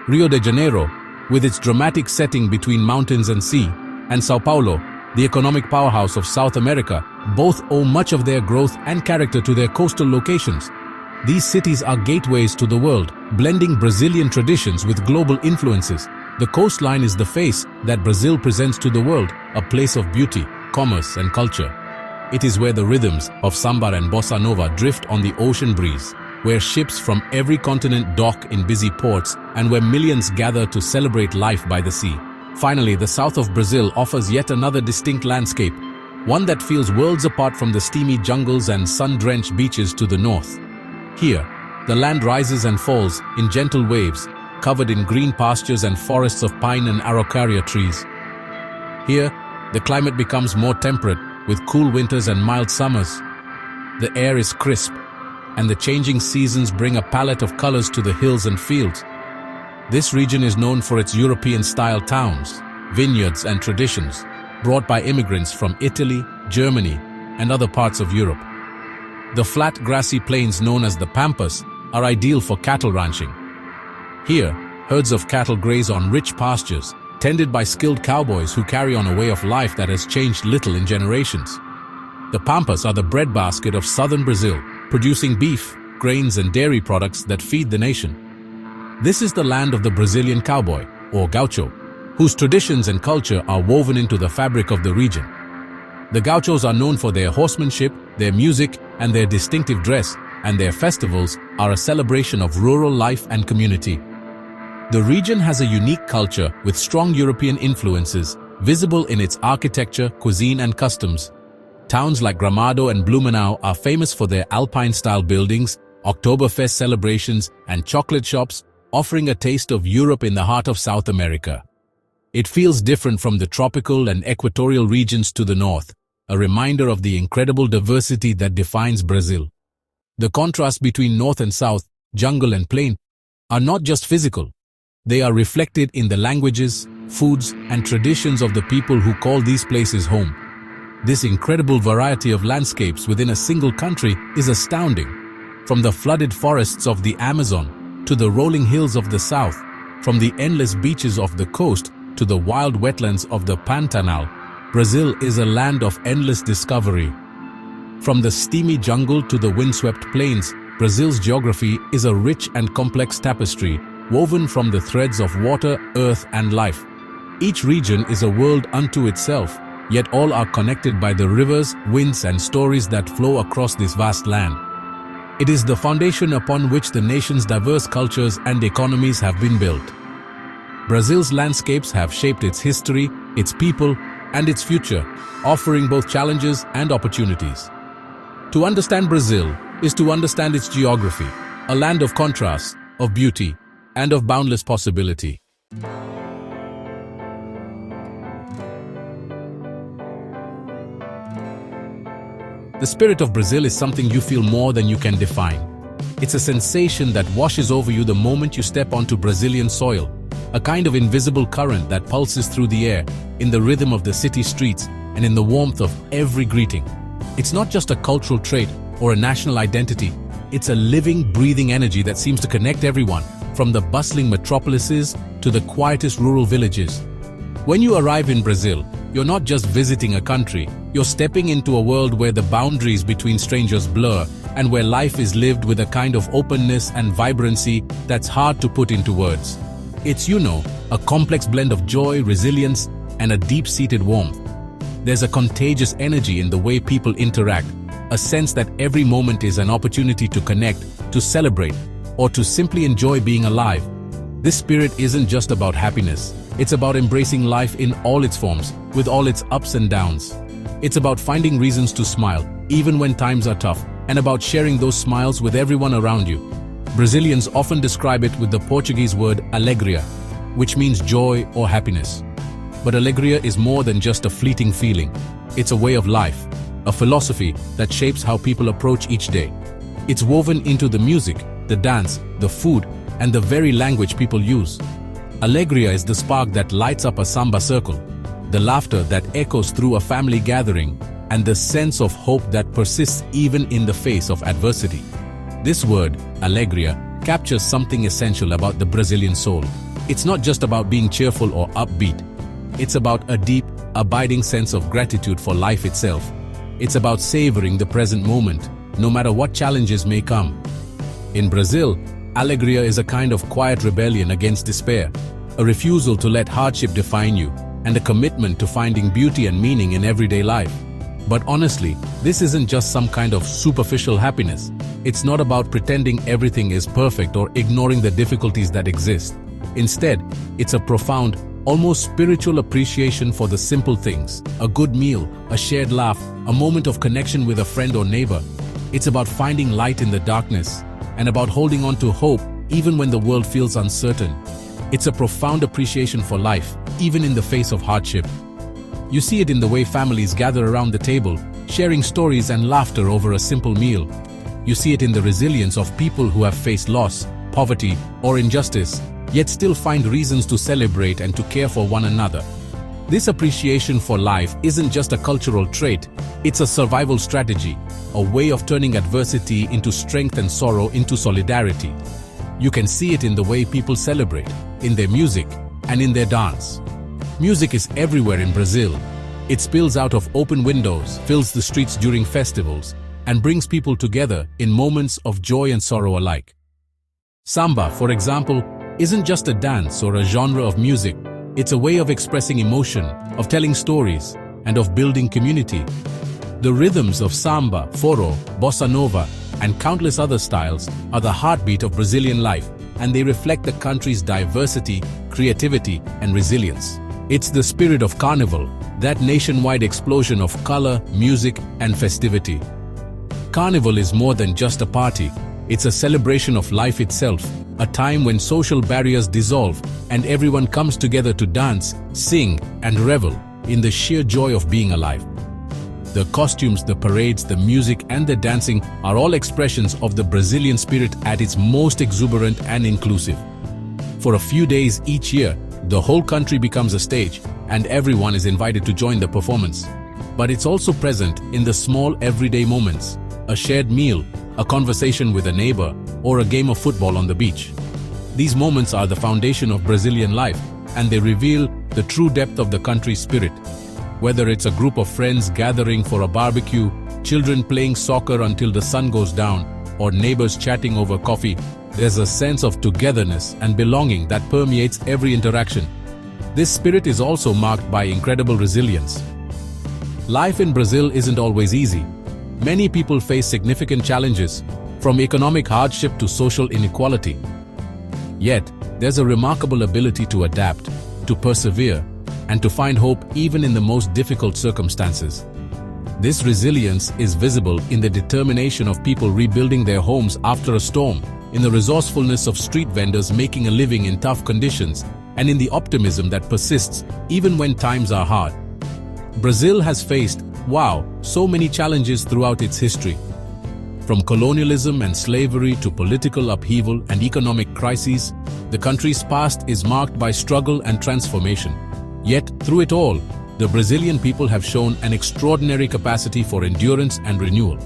Rio de Janeiro, with its dramatic setting between mountains and sea, and São Paulo, the economic powerhouse of South America, both owe much of their growth and character to their coastal locations. These cities are gateways to the world, blending Brazilian traditions with global influences. The coastline is the face that Brazil presents to the world, a place of beauty, commerce, and culture. It is where the rhythms of samba and bossa nova drift on the ocean breeze, where ships from every continent dock in busy ports, and where millions gather to celebrate life by the sea. Finally, the south of Brazil offers yet another distinct landscape, one that feels worlds apart from the steamy jungles and sun-drenched beaches to the north. Here, the land rises and falls in gentle waves, covered in green pastures and forests of pine and araucaria trees. Here, the climate becomes more temperate, with cool winters and mild summers. The air is crisp, and the changing seasons bring a palette of colors to the hills and fields. This region is known for its European-style towns, vineyards, and traditions, brought by immigrants from Italy, Germany, and other parts of Europe. The flat, grassy plains known as the Pampas are ideal for cattle ranching. Here, herds of cattle graze on rich pastures, tended by skilled cowboys who carry on a way of life that has changed little in generations. The Pampas are the breadbasket of southern Brazil, producing beef, grains, and dairy products that feed the nation. This is the land of the Brazilian cowboy, or gaucho, whose traditions and culture are woven into the fabric of the region. The gauchos are known for their horsemanship, their music, and their distinctive dress, and their festivals are a celebration of rural life and community. The region has a unique culture with strong European influences, visible in its architecture, cuisine, and customs. Towns like Gramado and Blumenau are famous for their Alpine-style buildings, Oktoberfest celebrations, and chocolate shops, offering a taste of Europe in the heart of South America. It feels different from the tropical and equatorial regions to the north, a reminder of the incredible diversity that defines Brazil. The contrast between north and south, jungle and plain, are not just physical. They are reflected in the languages, foods, and traditions of the people who call these places home. This incredible variety of landscapes within a single country is astounding. From the flooded forests of the Amazon to the rolling hills of the south, from the endless beaches of the coast to the wild wetlands of the Pantanal, Brazil is a land of endless discovery. From the steamy jungle to the windswept plains, Brazil's geography is a rich and complex tapestry, woven from the threads of water, earth, and life. Each region is a world unto itself, yet all are connected by the rivers, winds, and stories that flow across this vast land. It is the foundation upon which the nation's diverse cultures and economies have been built. Brazil's landscapes have shaped its history, its people, and its future, offering both challenges and opportunities. To understand Brazil is to understand its geography, a land of contrast, of beauty, and of boundless possibility. The spirit of Brazil is something you feel more than you can define. It's a sensation that washes over you the moment you step onto Brazilian soil, a kind of invisible current that pulses through the air, in the rhythm of the city streets, and in the warmth of every greeting. It's not just a cultural trait or a national identity, it's a living, breathing energy that seems to connect everyone, from the bustling metropolises to the quietest rural villages. When you arrive in Brazil, you're not just visiting a country, you're stepping into a world where the boundaries between strangers blur and where life is lived with a kind of openness and vibrancy that's hard to put into words. It's, a complex blend of joy, resilience, and a deep-seated warmth. There's a contagious energy in the way people interact, a sense that every moment is an opportunity to connect, to celebrate, or to simply enjoy being alive. This spirit isn't just about happiness, it's about embracing life in all its forms, with all its ups and downs. It's about finding reasons to smile, even when times are tough, and about sharing those smiles with everyone around you. Brazilians often describe it with the Portuguese word alegria, which means joy or happiness. But alegria is more than just a fleeting feeling. It's a way of life, a philosophy that shapes how people approach each day. It's woven into the music, the dance, the food, and the very language people use. Alegria is the spark that lights up a samba circle, the laughter that echoes through a family gathering, and the sense of hope that persists even in the face of adversity. This word, alegria, captures something essential about the Brazilian soul. It's not just about being cheerful or upbeat. It's about a deep, abiding sense of gratitude for life itself. It's about savoring the present moment, no matter what challenges may come. In Brazil, alegria is a kind of quiet rebellion against despair, a refusal to let hardship define you, and a commitment to finding beauty and meaning in everyday life. But honestly, this isn't just some kind of superficial happiness. It's not about pretending everything is perfect or ignoring the difficulties that exist. Instead, it's a profound, almost spiritual appreciation for the simple things: a good meal, a shared laugh, a moment of connection with a friend or neighbor. It's about finding light in the darkness, and about holding on to hope even when the world feels uncertain. It's a profound appreciation for life, even in the face of hardship. You see it in the way families gather around the table, sharing stories and laughter over a simple meal. You see it in the resilience of people who have faced loss, poverty, or injustice, yet still find reasons to celebrate and to care for one another. This appreciation for life isn't just a cultural trait, it's a survival strategy, a way of turning adversity into strength and sorrow into solidarity. You can see it in the way people celebrate, in their music, and in their dance. Music is everywhere in Brazil. It spills out of open windows, fills the streets during festivals, and brings people together in moments of joy and sorrow alike. Samba, for example, isn't just a dance or a genre of music. It's a way of expressing emotion, of telling stories, and of building community. The rhythms of samba, forró, bossa nova, and countless other styles are the heartbeat of Brazilian life, and they reflect the country's diversity, creativity, and resilience. It's the spirit of carnival, that nationwide explosion of color, music, and festivity. Carnival is more than just a party. It's a celebration of life itself, a time when social barriers dissolve and everyone comes together to dance, sing, and revel in the sheer joy of being alive. The costumes, the parades, the music, and the dancing are all expressions of the Brazilian spirit at its most exuberant and inclusive. For a few days each year, the whole country becomes a stage, and everyone is invited to join the performance. But it's also present in the small everyday moments: a shared meal, a conversation with a neighbor, or a game of football on the beach. These moments are the foundation of Brazilian life, and they reveal the true depth of the country's spirit. Whether it's a group of friends gathering for a barbecue, children playing soccer until the sun goes down, or neighbors chatting over coffee, there's a sense of togetherness and belonging that permeates every interaction. This spirit is also marked by incredible resilience. Life in Brazil isn't always easy. Many people face significant challenges, from economic hardship to social inequality. Yet, there's a remarkable ability to adapt, to persevere, and to find hope even in the most difficult circumstances. This resilience is visible in the determination of people rebuilding their homes after a storm, in the resourcefulness of street vendors making a living in tough conditions, and in the optimism that persists even when times are hard. Brazil has faced, so many challenges throughout its history. From colonialism and slavery to political upheaval and economic crises, the country's past is marked by struggle and transformation. Yet, through it all, the Brazilian people have shown an extraordinary capacity for endurance and renewal.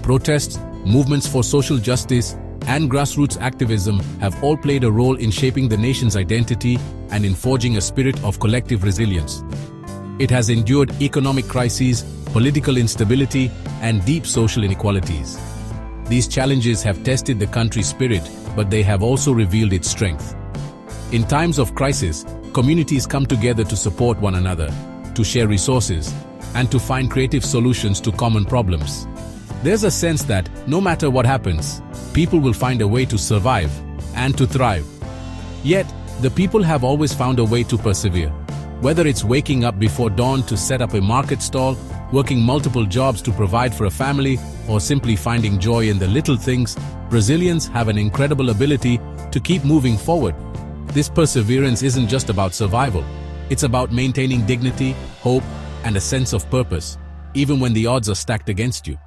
Protests, movements for social justice, and grassroots activism have all played a role in shaping the nation's identity and in forging a spirit of collective resilience. It has endured economic crises, political instability, and deep social inequalities. These challenges have tested the country's spirit, but they have also revealed its strength. In times of crisis, communities come together to support one another, to share resources, and to find creative solutions to common problems. There's a sense that, no matter what happens, people will find a way to survive and to thrive. Yet, the people have always found a way to persevere. Whether it's waking up before dawn to set up a market stall, working multiple jobs to provide for a family, or simply finding joy in the little things, Brazilians have an incredible ability to keep moving forward. This perseverance isn't just about survival. It's about maintaining dignity, hope, and a sense of purpose, even when the odds are stacked against you.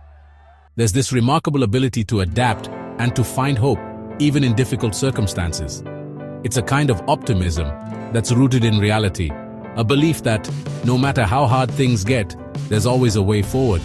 There's this remarkable ability to adapt and to find hope, even in difficult circumstances. It's a kind of optimism that's rooted in reality, a belief that, no matter how hard things get, there's always a way forward.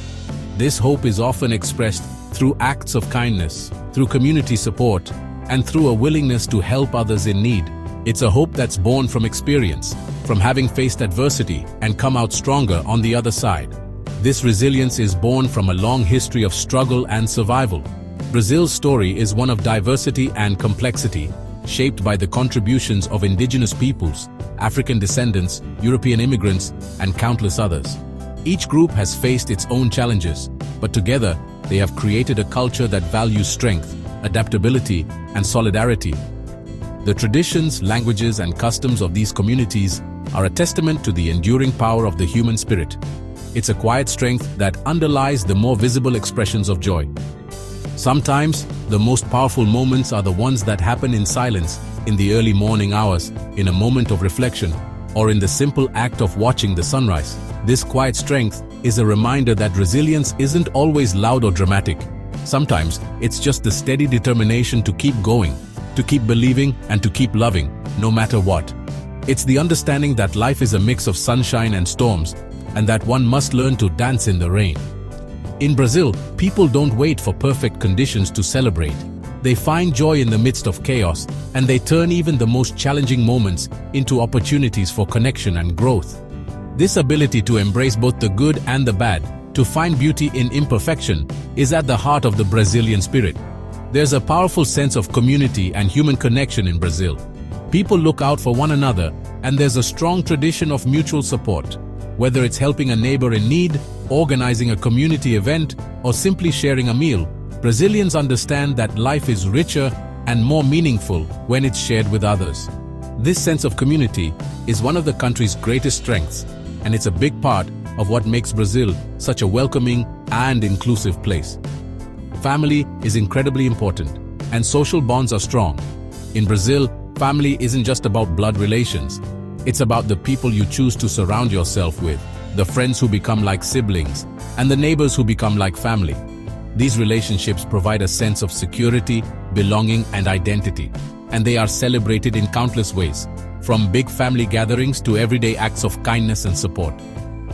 This hope is often expressed through acts of kindness, through community support, and through a willingness to help others in need. It's a hope that's born from experience, from having faced adversity and come out stronger on the other side. This resilience is born from a long history of struggle and survival. Brazil's story is one of diversity and complexity, shaped by the contributions of indigenous peoples, African descendants, European immigrants, and countless others. Each group has faced its own challenges, but together they have created a culture that values strength, adaptability, and solidarity. The traditions, languages, and customs of these communities are a testament to the enduring power of the human spirit. It's a quiet strength that underlies the more visible expressions of joy. Sometimes, the most powerful moments are the ones that happen in silence, in the early morning hours, in a moment of reflection, or in the simple act of watching the sunrise. This quiet strength is a reminder that resilience isn't always loud or dramatic. Sometimes, it's just the steady determination to keep going, to keep believing, and to keep loving, no matter what. It's the understanding that life is a mix of sunshine and storms, and that one must learn to dance in the rain. In Brazil, people don't wait for perfect conditions to celebrate. They find joy in the midst of chaos, and they turn even the most challenging moments into opportunities for connection and growth. This ability to embrace both the good and the bad, to find beauty in imperfection, is at the heart of the Brazilian spirit. There's a powerful sense of community and human connection in Brazil. People look out for one another, and there's a strong tradition of mutual support. Whether it's helping a neighbor in need, organizing a community event, or simply sharing a meal, Brazilians understand that life is richer and more meaningful when it's shared with others. This sense of community is one of the country's greatest strengths, and it's a big part of what makes Brazil such a welcoming and inclusive place. Family is incredibly important, and social bonds are strong. In Brazil, family isn't just about blood relations. It's about the people you choose to surround yourself with, the friends who become like siblings, and the neighbors who become like family. These relationships provide a sense of security, belonging, and identity, and they are celebrated in countless ways, from big family gatherings to everyday acts of kindness and support.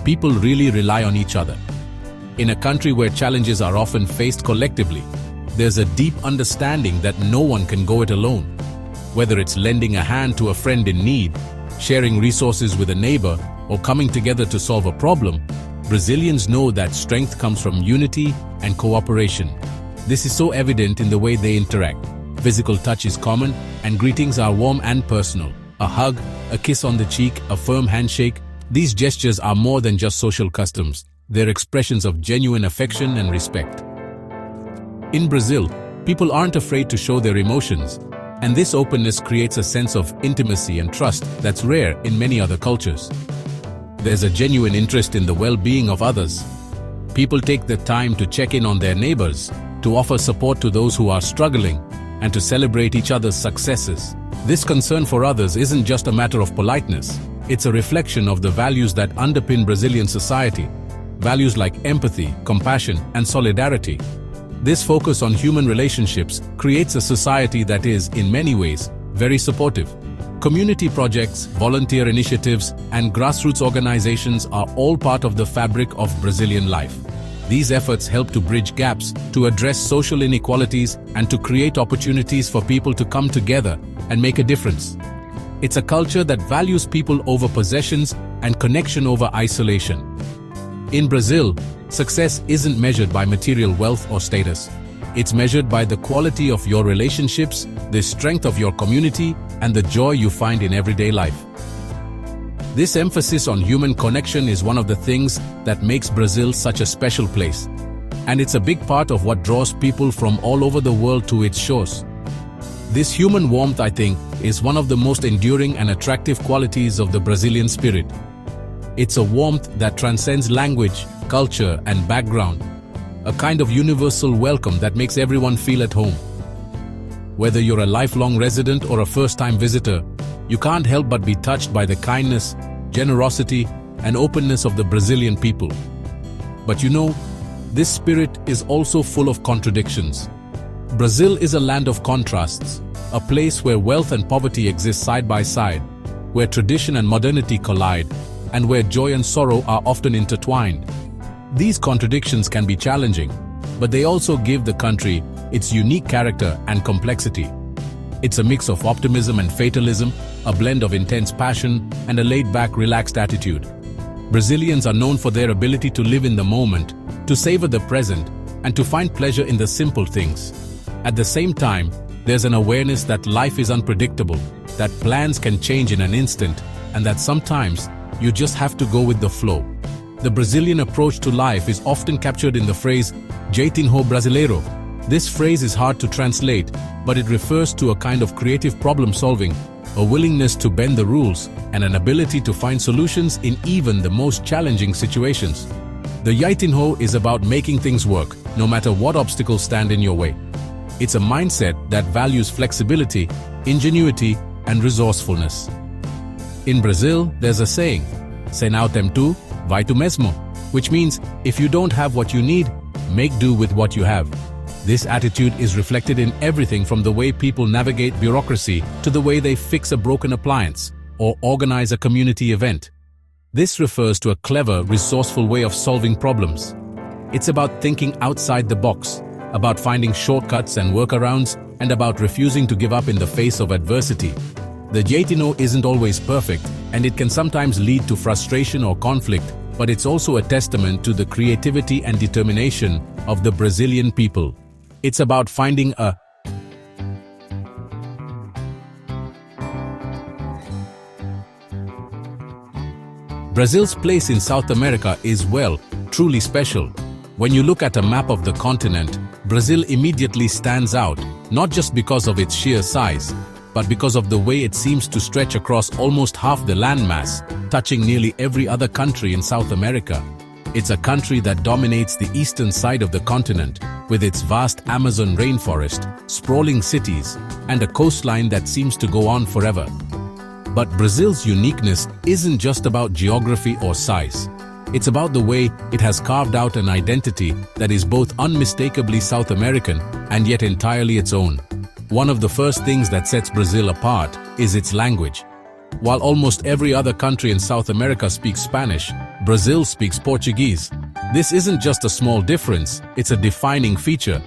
People really rely on each other. In a country where challenges are often faced collectively, there's a deep understanding that no one can go it alone. Whether it's lending a hand to a friend in need, sharing resources with a neighbor, or coming together to solve a problem, Brazilians know that strength comes from unity and cooperation. This is so evident in the way they interact. Physical touch is common, and greetings are warm and personal. A hug, a kiss on the cheek, a firm handshake. These gestures are more than just social customs. They're expressions of genuine affection and respect. In Brazil, people aren't afraid to show their emotions, and this openness creates a sense of intimacy and trust that's rare in many other cultures. There's a genuine interest in the well-being of others. People take the time to check in on their neighbors, to offer support to those who are struggling, and to celebrate each other's successes. This concern for others isn't just a matter of politeness, it's a reflection of the values that underpin Brazilian society. Values like empathy, compassion, and solidarity. This focus on human relationships creates a society that is, in many ways, very supportive. Community projects, volunteer initiatives, and grassroots organizations are all part of the fabric of Brazilian life. These efforts help to bridge gaps, to address social inequalities, and to create opportunities for people to come together and make a difference. It's a culture that values people over possessions and connection over isolation. In Brazil, success isn't measured by material wealth or status. It's measured by the quality of your relationships, the strength of your community, and the joy you find in everyday life. This emphasis on human connection is one of the things that makes Brazil such a special place. And it's a big part of what draws people from all over the world to its shores. This human warmth, I think, is one of the most enduring and attractive qualities of the Brazilian spirit. It's a warmth that transcends language, culture, and background. A kind of universal welcome that makes everyone feel at home. Whether you're a lifelong resident or a first-time visitor, you can't help but be touched by the kindness, generosity, and openness of the Brazilian people. But you know, this spirit is also full of contradictions. Brazil is a land of contrasts, a place where wealth and poverty exist side by side, where tradition and modernity collide, and where joy and sorrow are often intertwined. These contradictions can be challenging, but they also give the country its unique character and complexity. It's a mix of optimism and fatalism, a blend of intense passion and a laid-back, relaxed attitude. Brazilians are known for their ability to live in the moment, to savor the present, and to find pleasure in the simple things. At the same time, there's an awareness that life is unpredictable, that plans can change in an instant, and that sometimes you just have to go with the flow. The Brazilian approach to life is often captured in the phrase, "Jeitinho brasileiro." This phrase is hard to translate, but it refers to a kind of creative problem-solving, a willingness to bend the rules, and an ability to find solutions in even the most challenging situations. The Jeitinho is about making things work, no matter what obstacles stand in your way. It's a mindset that values flexibility, ingenuity, and resourcefulness. In Brazil, there's a saying, "Se não tem tu, vai tu mesmo," which means, if you don't have what you need, make do with what you have. This attitude is reflected in everything from the way people navigate bureaucracy to the way they fix a broken appliance or organize a community event. This refers to a clever, resourceful way of solving problems. It's about thinking outside the box, about finding shortcuts and workarounds, and about refusing to give up in the face of adversity. The Jeitinho isn't always perfect, and it can sometimes lead to frustration or conflict, but it's also a testament to the creativity and determination of the Brazilian people. It's about finding a Brazil's place in South America is, well, truly special. When you look at a map of the continent, Brazil immediately stands out, not just because of its sheer size, but because of the way it seems to stretch across almost half the landmass, touching nearly every other country in South America. It's a country that dominates the eastern side of the continent, with its vast Amazon rainforest, sprawling cities, and a coastline that seems to go on forever. But Brazil's uniqueness isn't just about geography or size. It's about the way it has carved out an identity that is both unmistakably South American and yet entirely its own. One of the first things that sets Brazil apart is its language. While almost every other country in South America speaks Spanish, Brazil speaks Portuguese. This isn't just a small difference, it's a defining feature.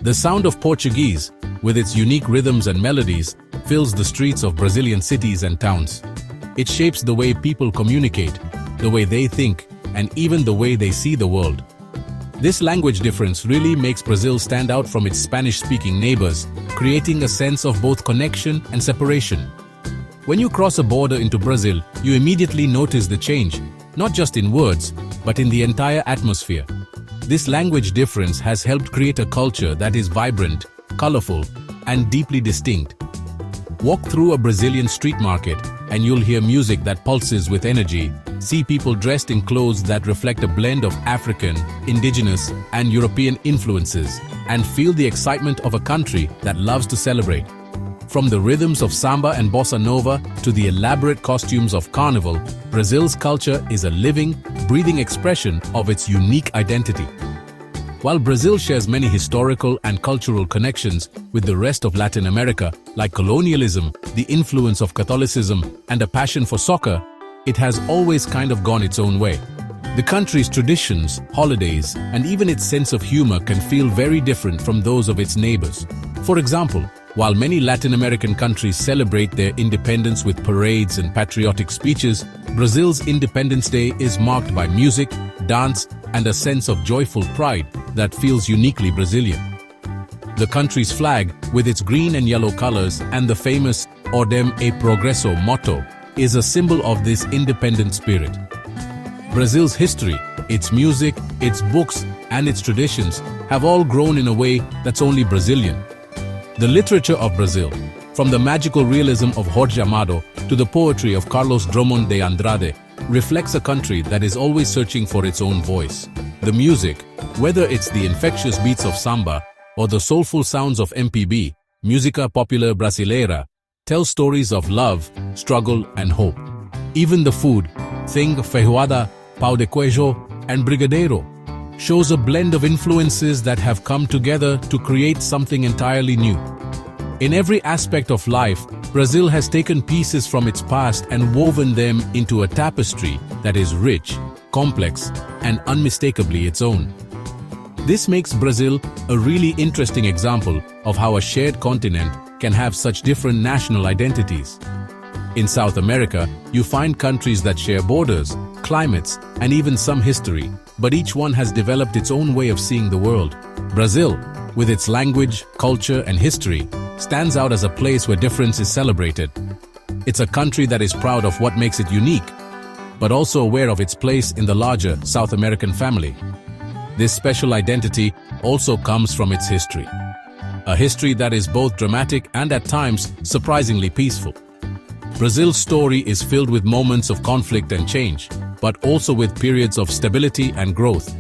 The sound of Portuguese, with its unique rhythms and melodies, fills the streets of Brazilian cities and towns. It shapes the way people communicate, the way they think, and even the way they see the world. This language difference really makes Brazil stand out from its Spanish-speaking neighbors, creating a sense of both connection and separation. When you cross a border into Brazil, you immediately notice the change, not just in words, but in the entire atmosphere. This language difference has helped create a culture that is vibrant, colorful, and deeply distinct. Walk through a Brazilian street market and you'll hear music that pulses with energy, see people dressed in clothes that reflect a blend of African, indigenous, and European influences, and feel the excitement of a country that loves to celebrate. From the rhythms of samba and bossa nova to the elaborate costumes of carnival, Brazil's culture is a living, breathing expression of its unique identity. While Brazil shares many historical and cultural connections with the rest of Latin America, like colonialism, the influence of Catholicism, and a passion for soccer, it has always kind of gone its own way. The country's traditions, holidays, and even its sense of humor can feel very different from those of its neighbors. For example, while many Latin American countries celebrate their independence with parades and patriotic speeches, Brazil's Independence Day is marked by music, dance, and a sense of joyful pride that feels uniquely Brazilian. The country's flag, with its green and yellow colors and the famous Ordem e Progresso motto, is a symbol of this independent spirit. Brazil's history, its music, its books, and its traditions have all grown in a way that's only Brazilian. The literature of Brazil, from the magical realism of Jorge Amado to the poetry of Carlos Drummond de Andrade, reflects a country that is always searching for its own voice. The music, whether it's the infectious beats of samba or the soulful sounds of MPB, Música Popular Brasileira, tells stories of love, struggle, and hope. Even the food, think feijoada, pão de queijo, and brigadeiro, shows a blend of influences that have come together to create something entirely new. In every aspect of life, Brazil has taken pieces from its past and woven them into a tapestry that is rich, complex, and unmistakably its own. This makes Brazil a really interesting example of how a shared continent can have such different national identities. In South America, you find countries that share borders, climates, and even some history, but each one has developed its own way of seeing the world. Brazil, with its language, culture, and history, stands out as a place where difference is celebrated. It's a country that is proud of what makes it unique, but also aware of its place in the larger South American family. This special identity also comes from its history. A history that is both dramatic and at times surprisingly peaceful. Brazil's story is filled with moments of conflict and change, but also with periods of stability and growth.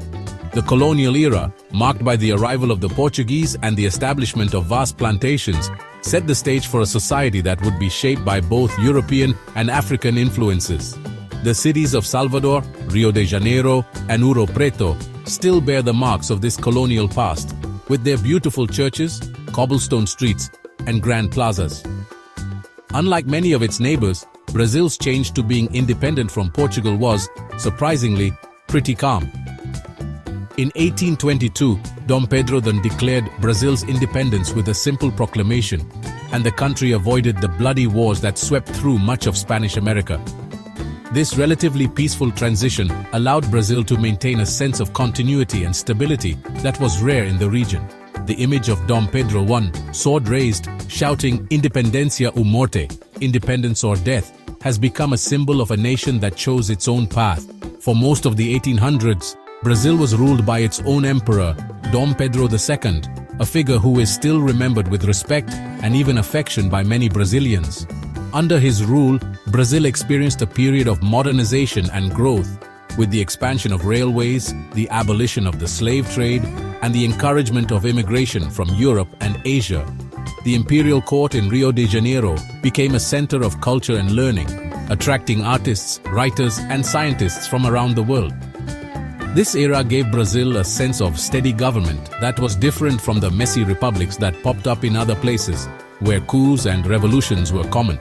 The colonial era, marked by the arrival of the Portuguese and the establishment of vast plantations, set the stage for a society that would be shaped by both European and African influences. The cities of Salvador, Rio de Janeiro, and Ouro Preto still bear the marks of this colonial past, with their beautiful churches, cobblestone streets, and grand plazas. Unlike many of its neighbors, Brazil's change to being independent from Portugal was, surprisingly, pretty calm. In 1822, Dom Pedro then declared Brazil's independence with a simple proclamation, and the country avoided the bloody wars that swept through much of Spanish America. This relatively peaceful transition allowed Brazil to maintain a sense of continuity and stability that was rare in the region. The image of Dom Pedro I, sword raised, shouting "Independencia ou morte," independence or death, has become a symbol of a nation that chose its own path. For most of the 1800s, Brazil was ruled by its own emperor, Dom Pedro II, a figure who is still remembered with respect and even affection by many Brazilians. Under his rule, Brazil experienced a period of modernization and growth, with the expansion of railways, the abolition of the slave trade, and the encouragement of immigration from Europe and Asia. The imperial court in Rio de Janeiro became a center of culture and learning, attracting artists, writers, and scientists from around the world. This era gave Brazil a sense of steady government that was different from the messy republics that popped up in other places, where coups and revolutions were common.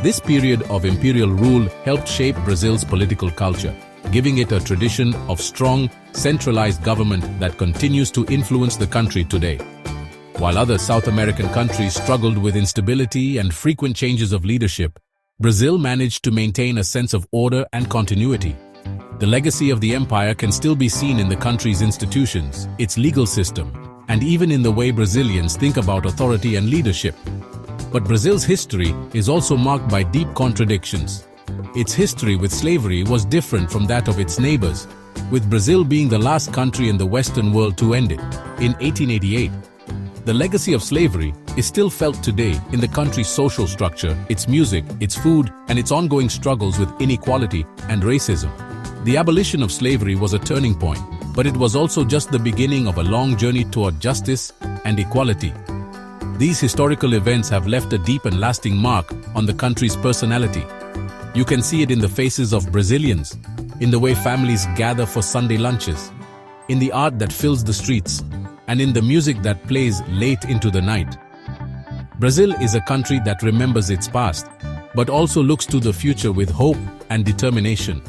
This period of imperial rule helped shape Brazil's political culture, giving it a tradition of strong, centralized government that continues to influence the country today. While other South American countries struggled with instability and frequent changes of leadership, Brazil managed to maintain a sense of order and continuity. The legacy of the empire can still be seen in the country's institutions, its legal system, and even in the way Brazilians think about authority and leadership. But Brazil's history is also marked by deep contradictions. Its history with slavery was different from that of its neighbors, with Brazil being the last country in the Western world to end it, in 1888. The legacy of slavery is still felt today in the country's social structure, its music, its food, and its ongoing struggles with inequality and racism. The abolition of slavery was a turning point, but it was also just the beginning of a long journey toward justice and equality. These historical events have left a deep and lasting mark on the country's personality. You can see it in the faces of Brazilians, in the way families gather for Sunday lunches, in the art that fills the streets, and in the music that plays late into the night. Brazil is a country that remembers its past, but also looks to the future with hope and determination.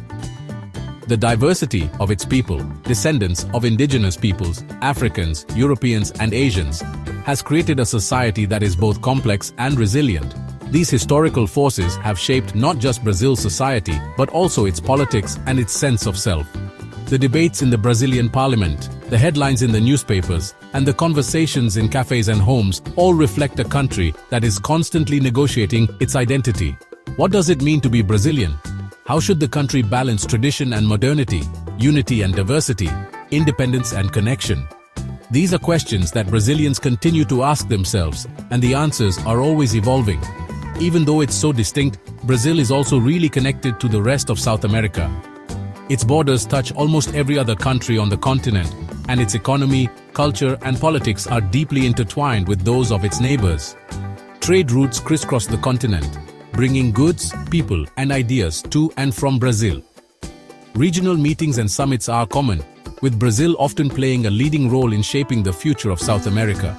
The diversity of its people, descendants of indigenous peoples, Africans, Europeans, and Asians, has created a society that is both complex and resilient. These historical forces have shaped not just Brazil's society, but also its politics and its sense of self. The debates in the Brazilian parliament, the headlines in the newspapers, and the conversations in cafes and homes all reflect a country that is constantly negotiating its identity. What does it mean to be Brazilian? How should the country balance tradition and modernity, unity and diversity, independence and connection? These are questions that Brazilians continue to ask themselves, and the answers are always evolving. Even though it's so distinct, Brazil is also really connected to the rest of South America. Its borders touch almost every other country on the continent, and its economy, culture, and politics are deeply intertwined with those of its neighbors. Trade routes crisscross the continent, bringing goods, people, and ideas to and from Brazil. Regional meetings and summits are common, with Brazil often playing a leading role in shaping the future of South America.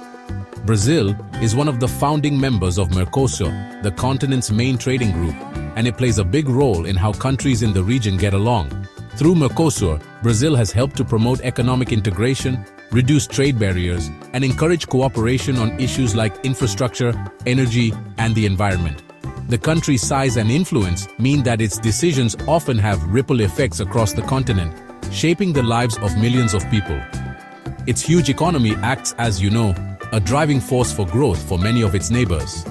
Brazil is one of the founding members of Mercosur, the continent's main trading group, and it plays a big role in how countries in the region get along. Through Mercosur, Brazil has helped to promote economic integration, reduce trade barriers, and encourage cooperation on issues like infrastructure, energy, and the environment. The country's size and influence mean that its decisions often have ripple effects across the continent, shaping the lives of millions of people. Its huge economy acts, as you know, a driving force for growth for many of its neighbors.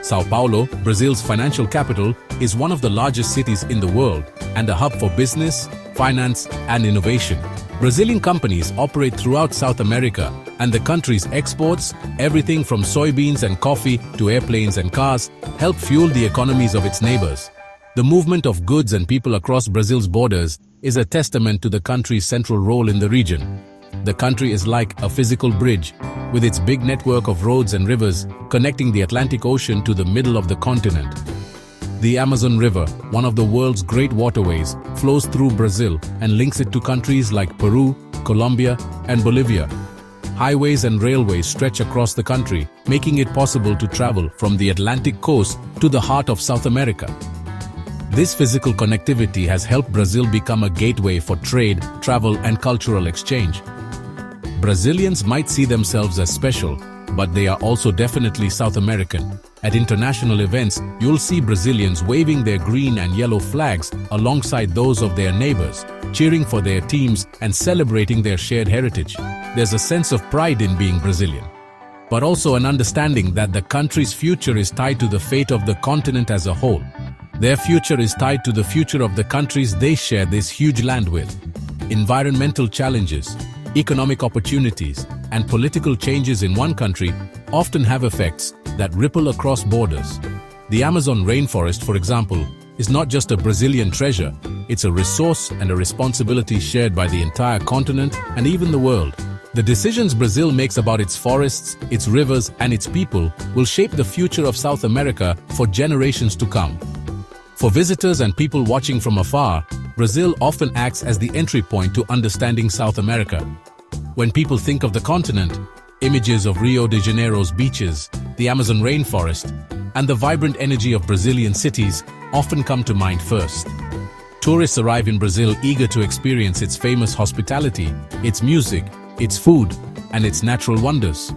São Paulo, Brazil's financial capital, is one of the largest cities in the world and a hub for business, finance, and innovation. Brazilian companies operate throughout South America, and the country's exports, everything from soybeans and coffee to airplanes and cars, help fuel the economies of its neighbors. The movement of goods and people across Brazil's borders is a testament to the country's central role in the region. The country is like a physical bridge, with its big network of roads and rivers connecting the Atlantic Ocean to the middle of the continent. The Amazon River, one of the world's great waterways, flows through Brazil and links it to countries like Peru, Colombia, and Bolivia. Highways and railways stretch across the country, making it possible to travel from the Atlantic coast to the heart of South America. This physical connectivity has helped Brazil become a gateway for trade, travel, and cultural exchange. Brazilians might see themselves as special, but they are also definitely South American. At international events, you'll see Brazilians waving their green and yellow flags alongside those of their neighbors, cheering for their teams and celebrating their shared heritage. There's a sense of pride in being Brazilian, but also an understanding that the country's future is tied to the fate of the continent as a whole. Their future is tied to the future of the countries they share this huge land with. Environmental challenges, economic opportunities, and political changes in one country often have effects that ripple across borders. The Amazon rainforest, for example, is not just a Brazilian treasure, it's a resource and a responsibility shared by the entire continent and even the world. The decisions Brazil makes about its forests, its rivers, and its people will shape the future of South America for generations to come. For visitors and people watching from afar, Brazil often acts as the entry point to understanding South America. When people think of the continent, images of Rio de Janeiro's beaches, the Amazon rainforest, and the vibrant energy of Brazilian cities often come to mind first. Tourists arrive in Brazil eager to experience its famous hospitality, its music, its food, and its natural wonders.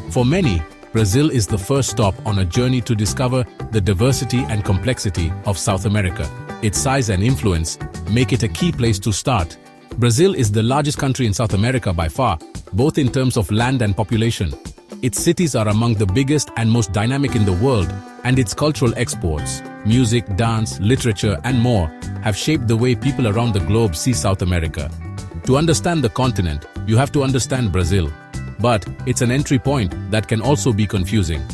For many, Brazil is the first stop on a journey to discover the diversity and complexity of South America. Its size and influence make it a key place to start. Brazil is the largest country in South America by far, both in terms of land and population. Its cities are among the biggest and most dynamic in the world, and its cultural exports, music, dance, literature, and more, have shaped the way people around the globe see South America. To understand the continent, you have to understand Brazil. But it's an entry point that can also be confusing.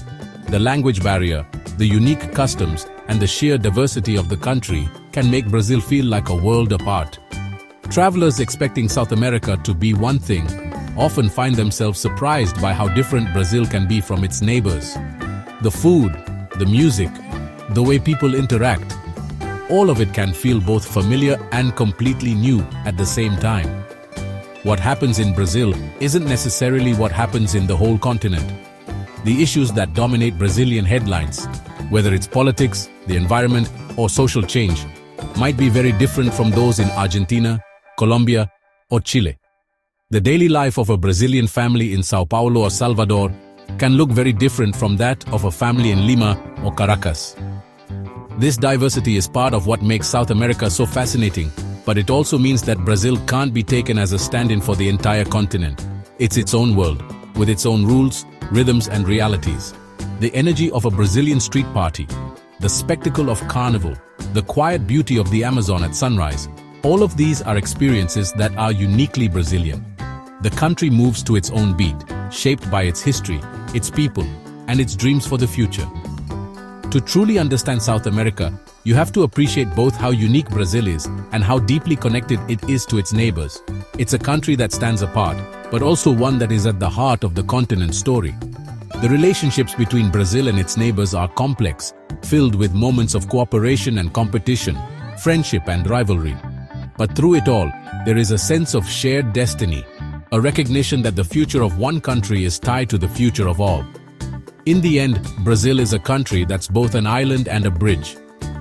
The language barrier, the unique customs, and the sheer diversity of the country can make Brazil feel like a world apart. Travelers expecting South America to be one thing often find themselves surprised by how different Brazil can be from its neighbors. The food, the music, the way people interact, all of it can feel both familiar and completely new at the same time. What happens in Brazil isn't necessarily what happens in the whole continent. The issues that dominate Brazilian headlines, whether it's politics, the environment, or social change, might be very different from those in Argentina, Colombia, or Chile. The daily life of a Brazilian family in Sao Paulo or Salvador can look very different from that of a family in Lima or Caracas. This diversity is part of what makes South America so fascinating, but it also means that Brazil can't be taken as a stand-in for the entire continent. It's its own world, with its own rules, rhythms, and realities. The energy of a Brazilian street party, the spectacle of carnival, the quiet beauty of the Amazon at sunrise, all of these are experiences that are uniquely Brazilian. The country moves to its own beat, shaped by its history, its people, and its dreams for the future. To truly understand South America, you have to appreciate both how unique Brazil is and how deeply connected it is to its neighbors. It's a country that stands apart, but also one that is at the heart of the continent's story. The relationships between Brazil and its neighbors are complex, filled with moments of cooperation and competition, friendship and rivalry. But through it all, there is a sense of shared destiny, a recognition that the future of one country is tied to the future of all. In the end, Brazil is a country that's both an island and a bridge.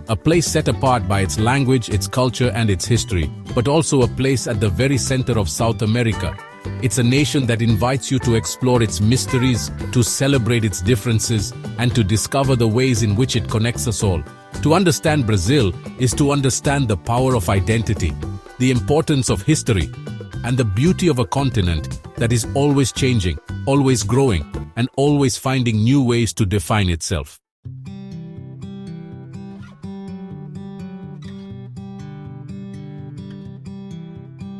A place set apart by its language, its culture, and its history, but also a place at the very center of South America. It's a nation that invites you to explore its mysteries, to celebrate its differences, and to discover the ways in which it connects us all. To understand Brazil is to understand the power of identity, the importance of history, and the beauty of a continent that is always changing, always growing, and always finding new ways to define itself.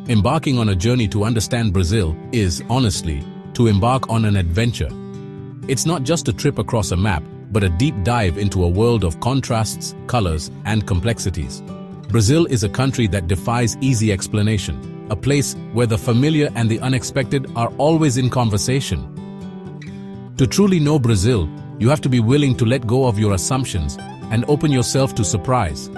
Embarking on a journey to understand Brazil is, honestly, to embark on an adventure. It's not just a trip across a map, but a deep dive into a world of contrasts, colors, and complexities. Brazil is a country that defies easy explanation, a place where the familiar and the unexpected are always in conversation. To truly know Brazil, you have to be willing to let go of your assumptions and open yourself to surprise.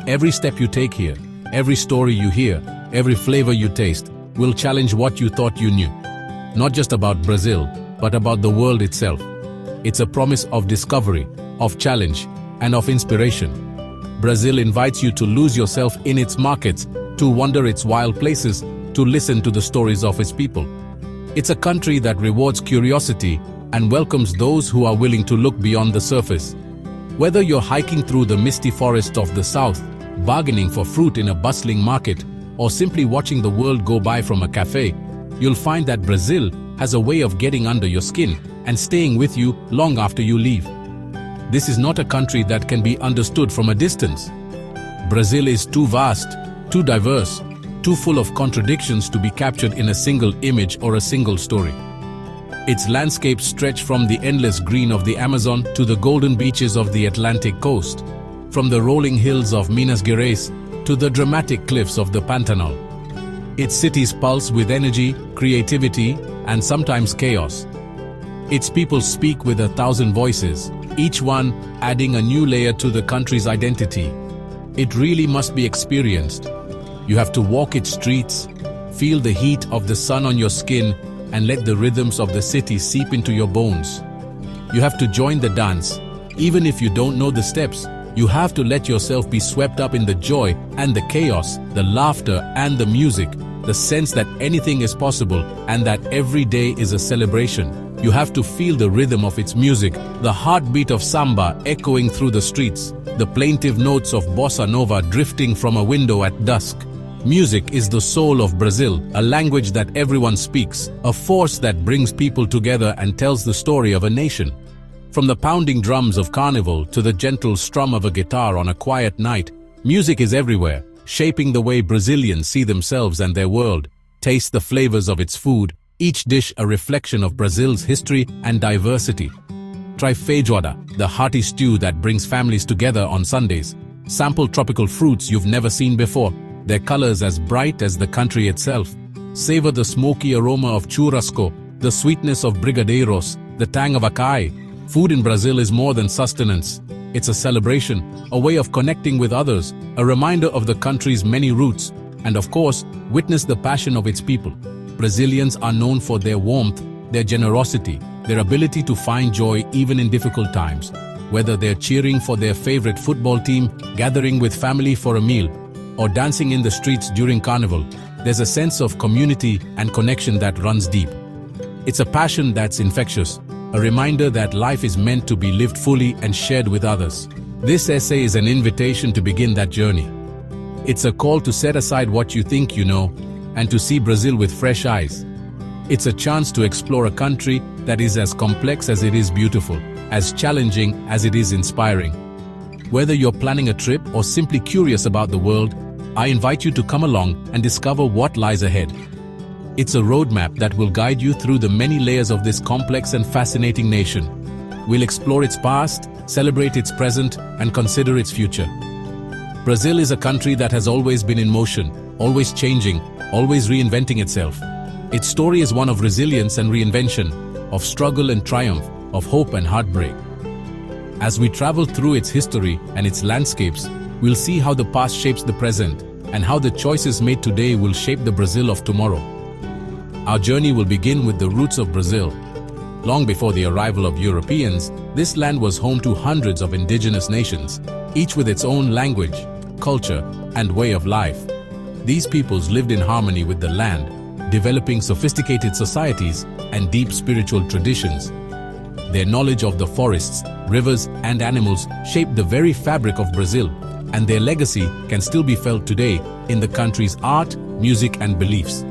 Every step you take here, every story you hear, every flavor you taste will challenge what you thought you knew. Not just about Brazil, but about the world itself. It's a promise of discovery, of challenge, and of inspiration. Brazil invites you to lose yourself in its markets, to wander its wild places, to listen to the stories of its people. It's a country that rewards curiosity and welcomes those who are willing to look beyond the surface. Whether you're hiking through the misty forests of the south, bargaining for fruit in a bustling market, or simply watching the world go by from a cafe, you'll find that Brazil has a way of getting under your skin and staying with you long after you leave. This is not a country that can be understood from a distance. Brazil is too vast, too diverse, too full of contradictions to be captured in a single image or a single story. Its landscapes stretch from the endless green of the Amazon to the golden beaches of the Atlantic coast, from the rolling hills of Minas Gerais to the dramatic cliffs of the Pantanal. Its cities pulse with energy, creativity, and sometimes chaos. Its people speak with 1,000 voices, each one adding a new layer to the country's identity. It really must be experienced. You have to walk its streets, feel the heat of the sun on your skin, and let the rhythms of the city seep into your bones. You have to join the dance. Even if you don't know the steps, you have to let yourself be swept up in the joy and the chaos, the laughter and the music, the sense that anything is possible and that every day is a celebration. You have to feel the rhythm of its music, the heartbeat of samba echoing through the streets, the plaintive notes of bossa nova drifting from a window at dusk. Music is the soul of Brazil, a language that everyone speaks, a force that brings people together and tells the story of a nation. From the pounding drums of carnival to the gentle strum of a guitar on a quiet night, music is everywhere, shaping the way Brazilians see themselves and their world. Taste the flavors of its food, each dish a reflection of Brazil's history and diversity. Try feijoada, the hearty stew that brings families together on Sundays. Sample tropical fruits you've never seen before, their colors as bright as the country itself. Savor the smoky aroma of churrasco, the sweetness of brigadeiros, the tang of acai. Food in Brazil is more than sustenance. It's a celebration, a way of connecting with others, a reminder of the country's many roots, and of course, witness the passion of its people. Brazilians are known for their warmth, their generosity, their ability to find joy even in difficult times. Whether they're cheering for their favorite football team, gathering with family for a meal, or dancing in the streets during carnival, there's a sense of community and connection that runs deep. It's a passion that's infectious, a reminder that life is meant to be lived fully and shared with others. This essay is an invitation to begin that journey. It's a call to set aside what you think you know and to see Brazil with fresh eyes. It's a chance to explore a country that is as complex as it is beautiful, as challenging as it is inspiring. Whether you're planning a trip or simply curious about the world, I invite you to come along and discover what lies ahead. It's a roadmap that will guide you through the many layers of this complex and fascinating nation. We'll explore its past, celebrate its present, and consider its future. Brazil is a country that has always been in motion, always changing, always reinventing itself. Its story is one of resilience and reinvention, of struggle and triumph, of hope and heartbreak. As we travel through its history and its landscapes, we'll see how the past shapes the present and how the choices made today will shape the Brazil of tomorrow. Our journey will begin with the roots of Brazil. Long before the arrival of Europeans, this land was home to hundreds of indigenous nations, each with its own language, culture, and way of life. These peoples lived in harmony with the land, developing sophisticated societies and deep spiritual traditions. Their knowledge of the forests, rivers, and animals shaped the very fabric of Brazil, and their legacy can still be felt today in the country's art, music, and beliefs.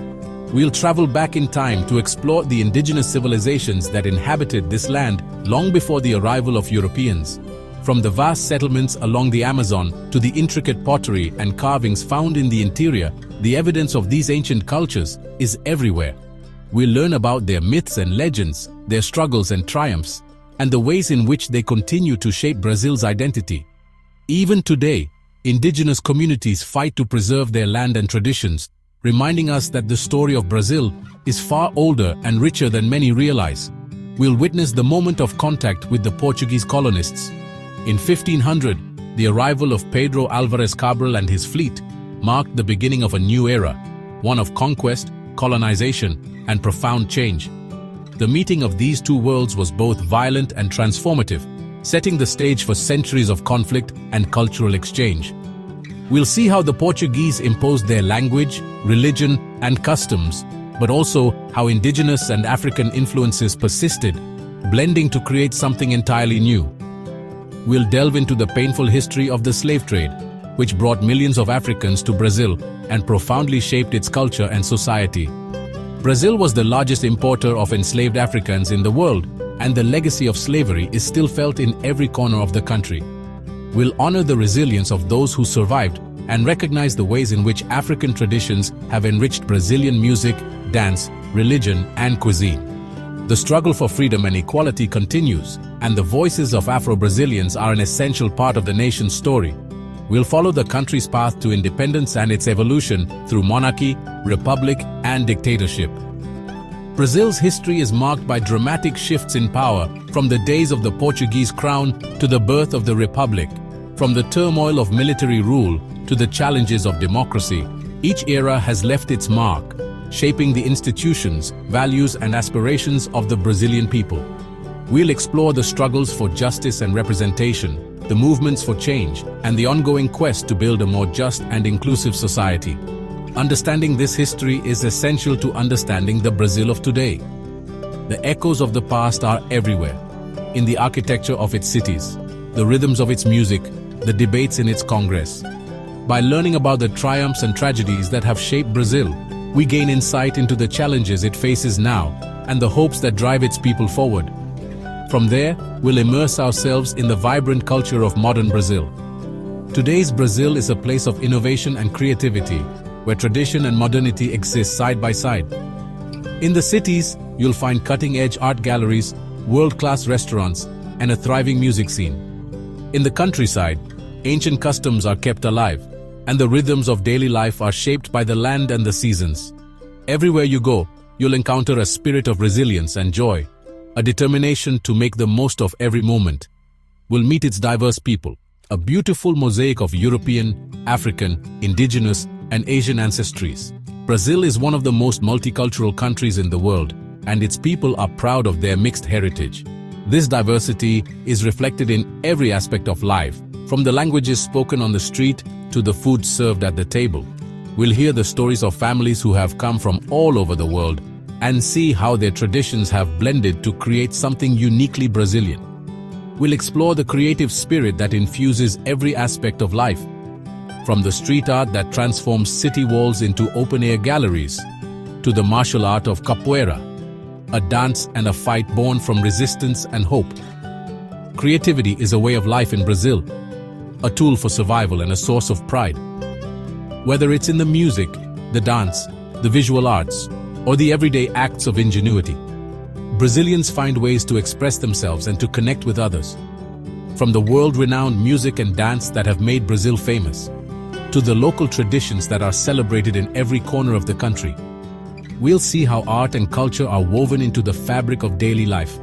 We'll travel back in time to explore the indigenous civilizations that inhabited this land long before the arrival of Europeans. From the vast settlements along the Amazon to the intricate pottery and carvings found in the interior, the evidence of these ancient cultures is everywhere. We'll learn about their myths and legends, their struggles and triumphs, and the ways in which they continue to shape Brazil's identity. Even today, indigenous communities fight to preserve their land and traditions, reminding us that the story of Brazil is far older and richer than many realize. We'll witness the moment of contact with the Portuguese colonists. In 1500, the arrival of Pedro Álvares Cabral and his fleet marked the beginning of a new era, one of conquest, colonization, and profound change. The meeting of these two worlds was both violent and transformative, setting the stage for centuries of conflict and cultural exchange. We'll see how the Portuguese imposed their language, religion, and customs, but also how indigenous and African influences persisted, blending to create something entirely new. We'll delve into the painful history of the slave trade, which brought millions of Africans to Brazil and profoundly shaped its culture and society. Brazil was the largest importer of enslaved Africans in the world, and the legacy of slavery is still felt in every corner of the country. We'll honor the resilience of those who survived and recognize the ways in which African traditions have enriched Brazilian music, dance, religion, and cuisine. The struggle for freedom and equality continues, and the voices of Afro-Brazilians are an essential part of the nation's story. We'll follow the country's path to independence and its evolution through monarchy, republic, and dictatorship. Brazil's history is marked by dramatic shifts in power, from the days of the Portuguese crown to the birth of the republic. From the turmoil of military rule to the challenges of democracy, each era has left its mark, shaping the institutions, values, and aspirations of the Brazilian people. We'll explore the struggles for justice and representation, the movements for change, and the ongoing quest to build a more just and inclusive society. Understanding this history is essential to understanding the Brazil of today. The echoes of the past are everywhere, in the architecture of its cities, the rhythms of its music, the debates in its Congress. By learning about the triumphs and tragedies that have shaped Brazil, we gain insight into the challenges it faces now and the hopes that drive its people forward. From there, we'll immerse ourselves in the vibrant culture of modern Brazil. Today's Brazil is a place of innovation and creativity, where tradition and modernity exist side by side. In the cities, you'll find cutting-edge art galleries, world-class restaurants, and a thriving music scene. In the countryside, ancient customs are kept alive, and the rhythms of daily life are shaped by the land and the seasons. Everywhere you go, you'll encounter a spirit of resilience and joy, a determination to make the most of every moment. We'll meet its diverse people, a beautiful mosaic of European, African, indigenous, and Asian ancestries. Brazil is one of the most multicultural countries in the world, and its people are proud of their mixed heritage. This diversity is reflected in every aspect of life, from the languages spoken on the street to the food served at the table. We'll hear the stories of families who have come from all over the world and see how their traditions have blended to create something uniquely Brazilian. We'll explore the creative spirit that infuses every aspect of life, from the street art that transforms city walls into open-air galleries, to the martial art of capoeira, a dance and a fight born from resistance and hope. Creativity is a way of life in Brazil, a tool for survival and a source of pride. Whether it's in the music, the dance, the visual arts, or the everyday acts of ingenuity, Brazilians find ways to express themselves and to connect with others. From the world-renowned music and dance that have made Brazil famous, to the local traditions that are celebrated in every corner of the country, we'll see how art and culture are woven into the fabric of daily life.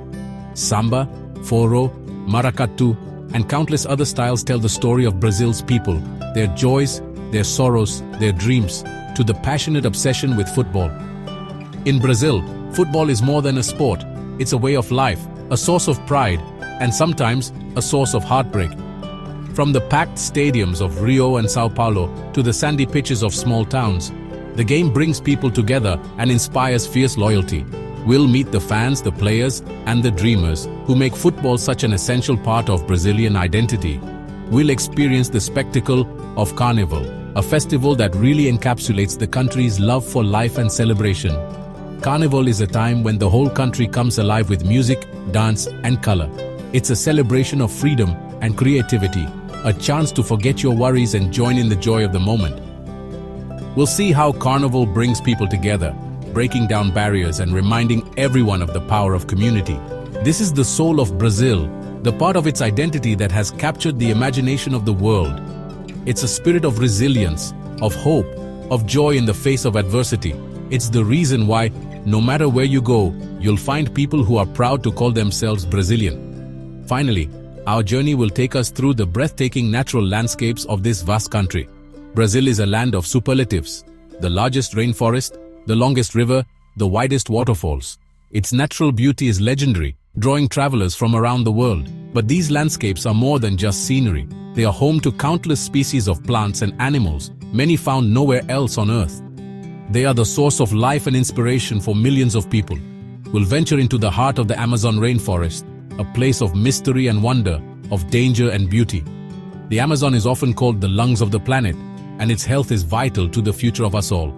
Samba, forró, maracatu, and countless other styles tell the story of Brazil's people, their joys, their sorrows, their dreams, to the passionate obsession with football. In Brazil, football is more than a sport. It's a way of life, a source of pride, and sometimes a source of heartbreak. From the packed stadiums of Rio and Sao Paulo to the sandy pitches of small towns, the game brings people together and inspires fierce loyalty. We'll meet the fans, the players, and the dreamers who make football such an essential part of Brazilian identity. We'll experience the spectacle of carnival, a festival that really encapsulates the country's love for life and celebration. Carnival is a time when the whole country comes alive with music, dance, and color. It's a celebration of freedom and creativity, a chance to forget your worries and join in the joy of the moment. We'll see how Carnival brings people together, breaking down barriers and reminding everyone of the power of community. This is the soul of Brazil, the part of its identity that has captured the imagination of the world. It's a spirit of resilience, of hope, of joy in the face of adversity. It's the reason why, no matter where you go, you'll find people who are proud to call themselves Brazilian. Finally, our journey will take us through the breathtaking natural landscapes of this vast country. Brazil is a land of superlatives: the largest rainforest, the longest river, the widest waterfalls. Its natural beauty is legendary, drawing travelers from around the world. But these landscapes are more than just scenery. They are home to countless species of plants and animals, many found nowhere else on Earth. They are the source of life and inspiration for millions of people. We'll venture into the heart of the Amazon rainforest, a place of mystery and wonder, of danger and beauty. The Amazon is often called the lungs of the planet, and its health is vital to the future of us all.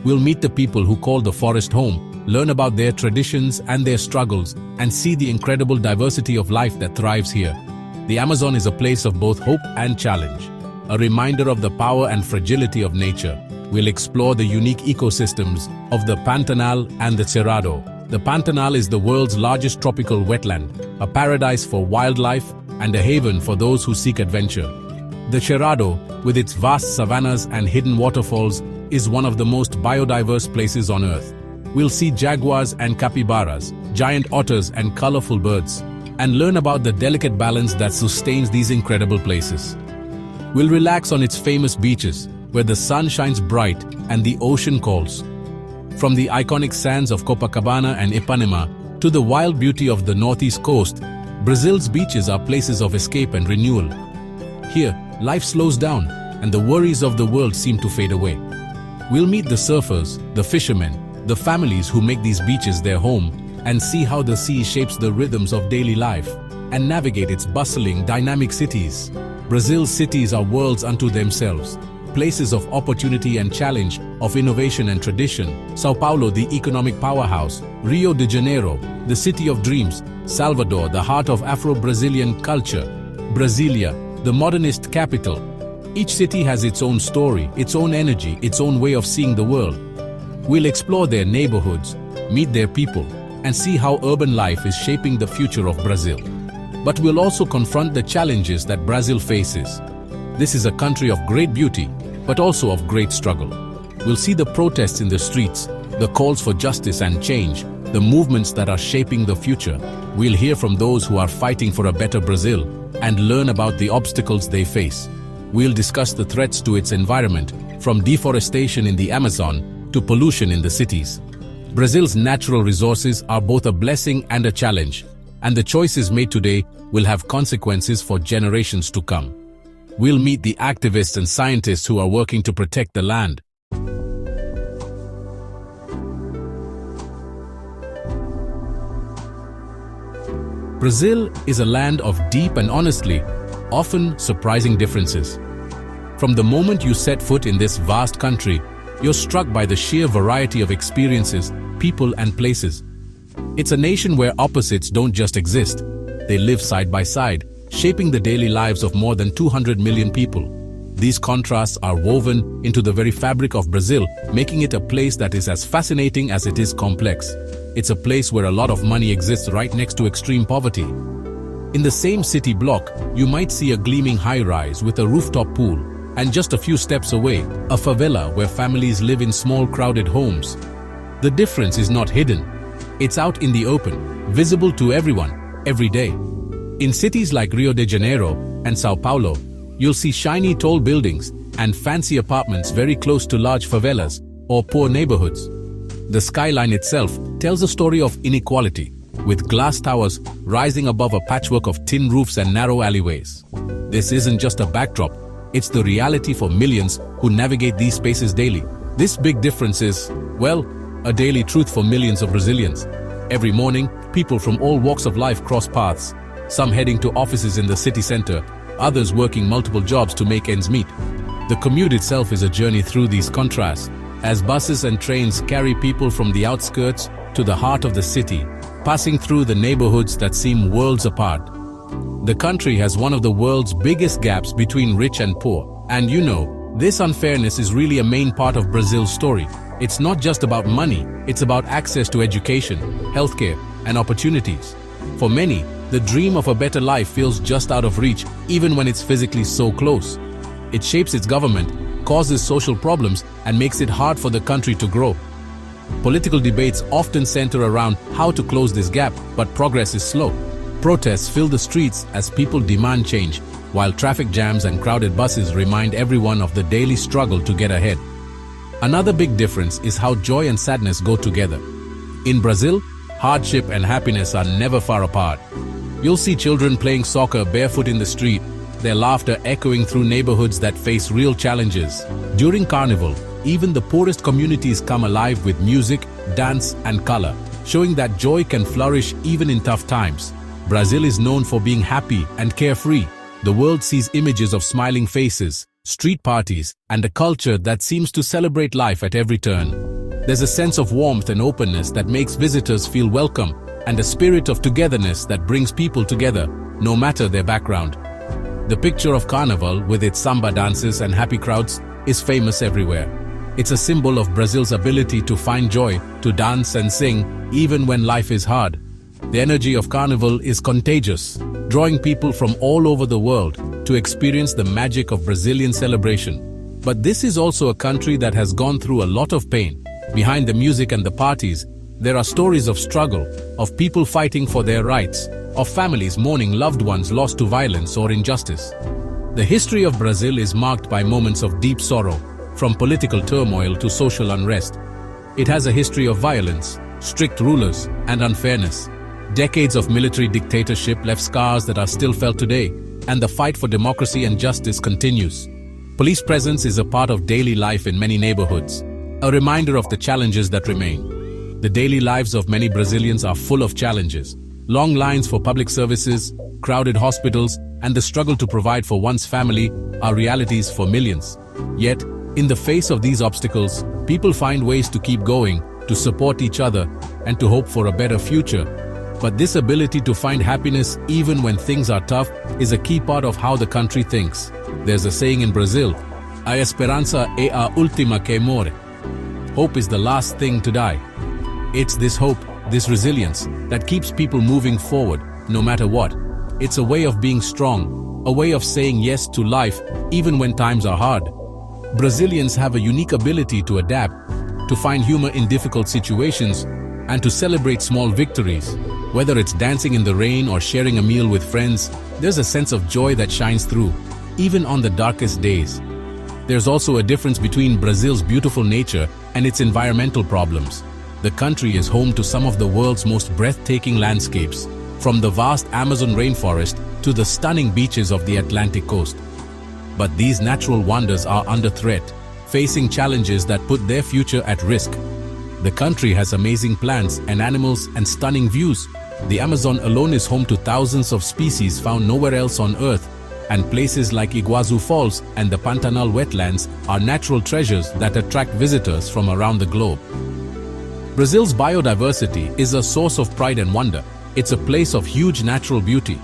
We'll meet the people who call the forest home, learn about their traditions and their struggles, and see the incredible diversity of life that thrives here. The Amazon is a place of both hope and challenge, a reminder of the power and fragility of nature. We'll explore the unique ecosystems of the Pantanal and the Cerrado. The Pantanal is the world's largest tropical wetland, a paradise for wildlife and a haven for those who seek adventure. The Cerrado, with its vast savannas and hidden waterfalls, is one of the most biodiverse places on Earth. We'll see jaguars and capybaras, giant otters and colorful birds, and learn about the delicate balance that sustains these incredible places. We'll relax on its famous beaches, where the sun shines bright and the ocean calls. From the iconic sands of Copacabana and Ipanema to the wild beauty of the northeast coast, Brazil's beaches are places of escape and renewal. Here, life slows down, and the worries of the world seem to fade away. We'll meet the surfers, the fishermen, the families who make these beaches their home, and see how the sea shapes the rhythms of daily life and navigate its bustling, dynamic cities. Brazil's cities are worlds unto themselves, places of opportunity and challenge, of innovation and tradition. Sao Paulo, the economic powerhouse; Rio de Janeiro, the city of dreams; Salvador, the heart of Afro-Brazilian culture; Brasilia, the modernist capital; Each city has its own story, its own energy, its own way of seeing the world. We'll explore their neighborhoods, meet their people, and see how urban life is shaping the future of Brazil. But we'll also confront the challenges that Brazil faces. This is a country of great beauty, but also of great struggle. We'll see the protests in the streets, the calls for justice and change, the movements that are shaping the future. We'll hear from those who are fighting for a better Brazil and learn about the obstacles they face. We'll discuss the threats to its environment, from deforestation in the Amazon to pollution in the cities. Brazil's natural resources are both a blessing and a challenge, and the choices made today will have consequences for generations to come. We'll meet the activists and scientists who are working to protect the land. Brazil is a land of deep and honestly, often surprising differences. From the moment you set foot in this vast country, you're struck by the sheer variety of experiences, people and places. It's a nation where opposites don't just exist, they live side by side, shaping the daily lives of more than 200 million people. These contrasts are woven into the very fabric of Brazil, making it a place that is as fascinating as it is complex. It's a place where a lot of money exists right next to extreme poverty. In the same city block, you might see a gleaming high-rise with a rooftop pool, and just a few steps away, a favela where families live in small crowded homes. The difference is not hidden. It's out in the open, visible to everyone, every day. In cities like Rio de Janeiro and Sao Paulo, you'll see shiny tall buildings and fancy apartments very close to large favelas or poor neighborhoods. The skyline itself tells a story of inequality, with glass towers rising above a patchwork of tin roofs and narrow alleyways. This isn't just a backdrop, it's the reality for millions who navigate these spaces daily. This big difference is, well, a daily truth for millions of Brazilians. Every morning, people from all walks of life cross paths, some heading to offices in the city center, others working multiple jobs to make ends meet. The commute itself is a journey through these contrasts, as buses and trains carry people from the outskirts to the heart of the city, passing through the neighborhoods that seem worlds apart. The country has one of the world's biggest gaps between rich and poor, and this unfairness is really a main part of Brazil's story. It's not just about money, it's about access to education, healthcare, and opportunities. For many, the dream of a better life feels just out of reach, even when it's physically so close. It shapes its government, causes social problems, and makes it hard for the country to grow. Political debates often center around how to close this gap, but progress is slow. Protests fill the streets as people demand change, while traffic jams and crowded buses remind everyone of the daily struggle to get ahead. Another big difference is how joy and sadness go together. In Brazil, hardship and happiness are never far apart. You'll see children playing soccer barefoot in the street, their laughter echoing through neighborhoods that face real challenges. During carnival, even the poorest communities come alive with music, dance, and color, showing that joy can flourish even in tough times. Brazil is known for being happy and carefree. The world sees images of smiling faces, street parties, and a culture that seems to celebrate life at every turn. There's a sense of warmth and openness that makes visitors feel welcome, and a spirit of togetherness that brings people together, no matter their background. The picture of carnival, with its samba dances and happy crowds, is famous everywhere. It's a symbol of Brazil's ability to find joy, to dance and sing, even when life is hard. The energy of carnival is contagious, drawing people from all over the world to experience the magic of Brazilian celebration. But this is also a country that has gone through a lot of pain. Behind the music and the parties, there are stories of struggle, of people fighting for their rights, of families mourning loved ones lost to violence or injustice. The history of Brazil is marked by moments of deep sorrow, from political turmoil to social unrest. It has a history of violence, strict rulers, and unfairness. Decades of military dictatorship left scars that are still felt today, and the fight for democracy and justice continues. Police presence is a part of daily life in many neighborhoods, a reminder of the challenges that remain. The daily lives of many Brazilians are full of challenges. Long lines for public services, crowded hospitals, and the struggle to provide for one's family are realities for millions. Yet, in the face of these obstacles, people find ways to keep going, to support each other, and to hope for a better future. But this ability to find happiness even when things are tough is a key part of how the country thinks. There's a saying in Brazil, "A esperança é a última que morre." Hope is the last thing to die. It's this hope, this resilience, that keeps people moving forward, no matter what. It's a way of being strong, a way of saying yes to life, even when times are hard. Brazilians have a unique ability to adapt, to find humor in difficult situations, and to celebrate small victories. Whether it's dancing in the rain or sharing a meal with friends, there's a sense of joy that shines through, even on the darkest days. There's also a difference between Brazil's beautiful nature and its environmental problems. The country is home to some of the world's most breathtaking landscapes, from the vast Amazon rainforest to the stunning beaches of the Atlantic coast. But these natural wonders are under threat, facing challenges that put their future at risk. The country has amazing plants and animals and stunning views. The Amazon alone is home to thousands of species found nowhere else on Earth, and places like Iguazu Falls and the Pantanal wetlands are natural treasures that attract visitors from around the globe. Brazil's biodiversity is a source of pride and wonder. It's a place of huge natural beauty.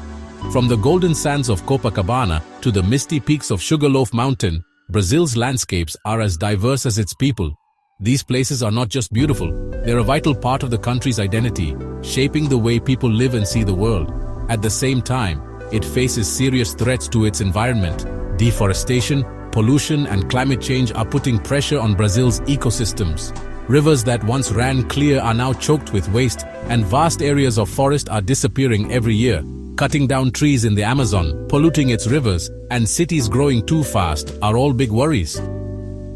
From the golden sands of Copacabana to the misty peaks of Sugarloaf Mountain, Brazil's landscapes are as diverse as its people. These places are not just beautiful, they're a vital part of the country's identity, shaping the way people live and see the world. At the same time, it faces serious threats to its environment. Deforestation, pollution, and climate change are putting pressure on Brazil's ecosystems. Rivers that once ran clear are now choked with waste, and vast areas of forest are disappearing every year. Cutting down trees in the Amazon, polluting its rivers, and cities growing too fast are all big worries.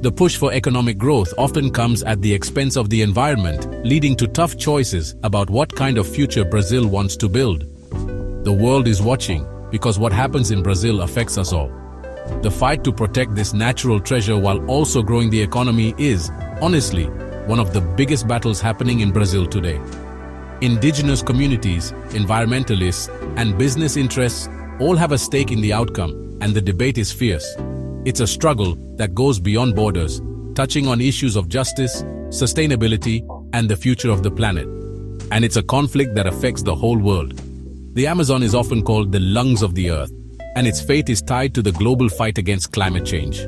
The push for economic growth often comes at the expense of the environment, leading to tough choices about what kind of future Brazil wants to build. The world is watching, because what happens in Brazil affects us all. The fight to protect this natural treasure while also growing the economy is, honestly, one of the biggest battles happening in Brazil today. Indigenous communities, environmentalists, and business interests all have a stake in the outcome, and the debate is fierce. It's a struggle that goes beyond borders, touching on issues of justice, sustainability, and the future of the planet. And it's a conflict that affects the whole world. The Amazon is often called the lungs of the earth, and its fate is tied to the global fight against climate change.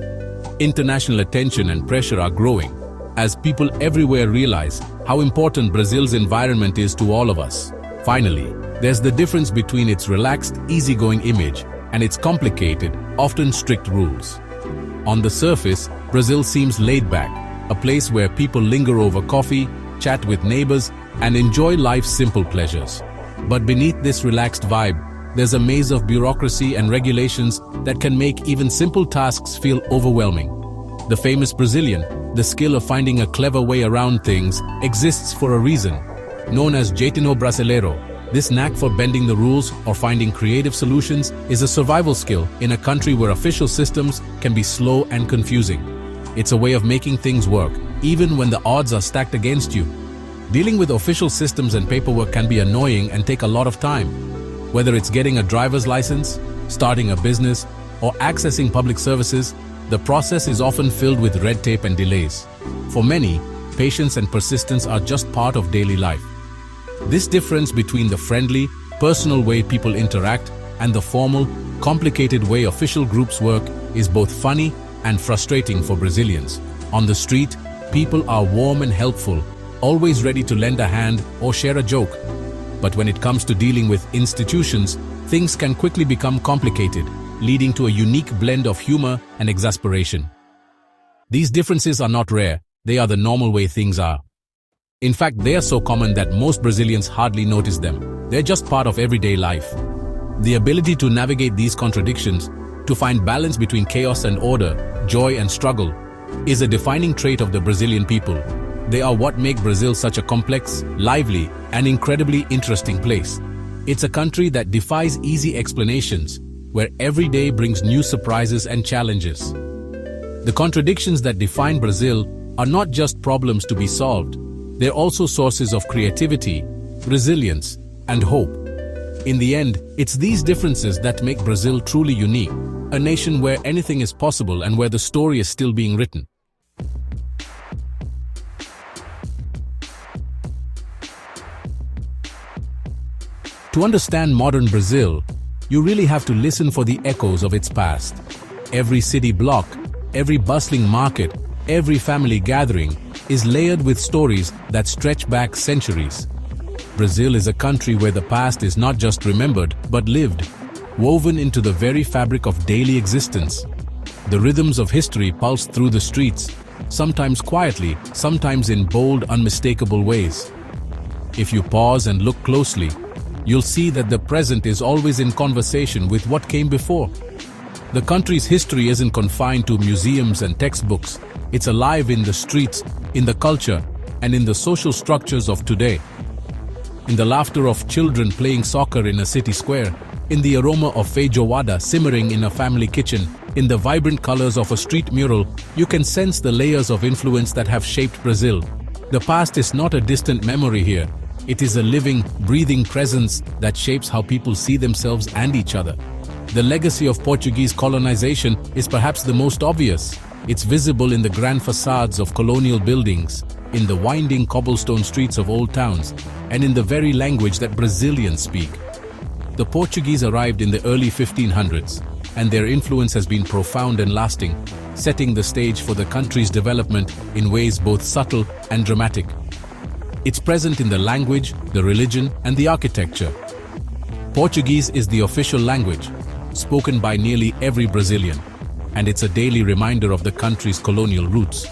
International attention and pressure are growing, as people everywhere realize how important Brazil's environment is to all of us. Finally, there's the difference between its relaxed, easygoing image and its complicated, often strict rules. On the surface, Brazil seems laid back, a place where people linger over coffee, chat with neighbors, and enjoy life's simple pleasures. But beneath this relaxed vibe, there's a maze of bureaucracy and regulations that can make even simple tasks feel overwhelming. The famous Brazilian, the skill of finding a clever way around things, exists for a reason. Known as jeitinho brasileiro, this knack for bending the rules or finding creative solutions is a survival skill in a country where official systems can be slow and confusing. It's a way of making things work, even when the odds are stacked against you. Dealing with official systems and paperwork can be annoying and take a lot of time. Whether it's getting a driver's license, starting a business, or accessing public services, the process is often filled with red tape and delays. For many, patience and persistence are just part of daily life. This difference between the friendly, personal way people interact and the formal, complicated way official groups work is both funny and frustrating for Brazilians. On the street, people are warm and helpful, always ready to lend a hand or share a joke. But when it comes to dealing with institutions, things can quickly become complicated, leading to a unique blend of humor and exasperation. These differences are not rare, they are the normal way things are. In fact, they are so common that most Brazilians hardly notice them. They're just part of everyday life. The ability to navigate these contradictions, to find balance between chaos and order, joy and struggle, is a defining trait of the Brazilian people. They are what make Brazil such a complex, lively, and incredibly interesting place. It's a country that defies easy explanations, where every day brings new surprises and challenges. The contradictions that define Brazil are not just problems to be solved, they're also sources of creativity, resilience, and hope. In the end, it's these differences that make Brazil truly unique, a nation where anything is possible and where the story is still being written. To understand modern Brazil, you really have to listen for the echoes of its past. Every city block, every bustling market, every family gathering is layered with stories that stretch back centuries. Brazil is a country where the past is not just remembered, but lived, woven into the very fabric of daily existence. The rhythms of history pulse through the streets, sometimes quietly, sometimes in bold, unmistakable ways. If you pause and look closely, you'll see that the present is always in conversation with what came before. The country's history isn't confined to museums and textbooks. It's alive in the streets, in the culture, and in the social structures of today. In the laughter of children playing soccer in a city square, in the aroma of feijoada simmering in a family kitchen, in the vibrant colors of a street mural, you can sense the layers of influence that have shaped Brazil. The past is not a distant memory here. It is a living, breathing presence that shapes how people see themselves and each other. The legacy of Portuguese colonization is perhaps the most obvious. It's visible in the grand facades of colonial buildings, in the winding cobblestone streets of old towns, and in the very language that Brazilians speak. The Portuguese arrived in the early 1500s, and their influence has been profound and lasting, setting the stage for the country's development in ways both subtle and dramatic. It's present in the language, the religion, and the architecture. Portuguese is the official language, spoken by nearly every Brazilian, and it's a daily reminder of the country's colonial roots.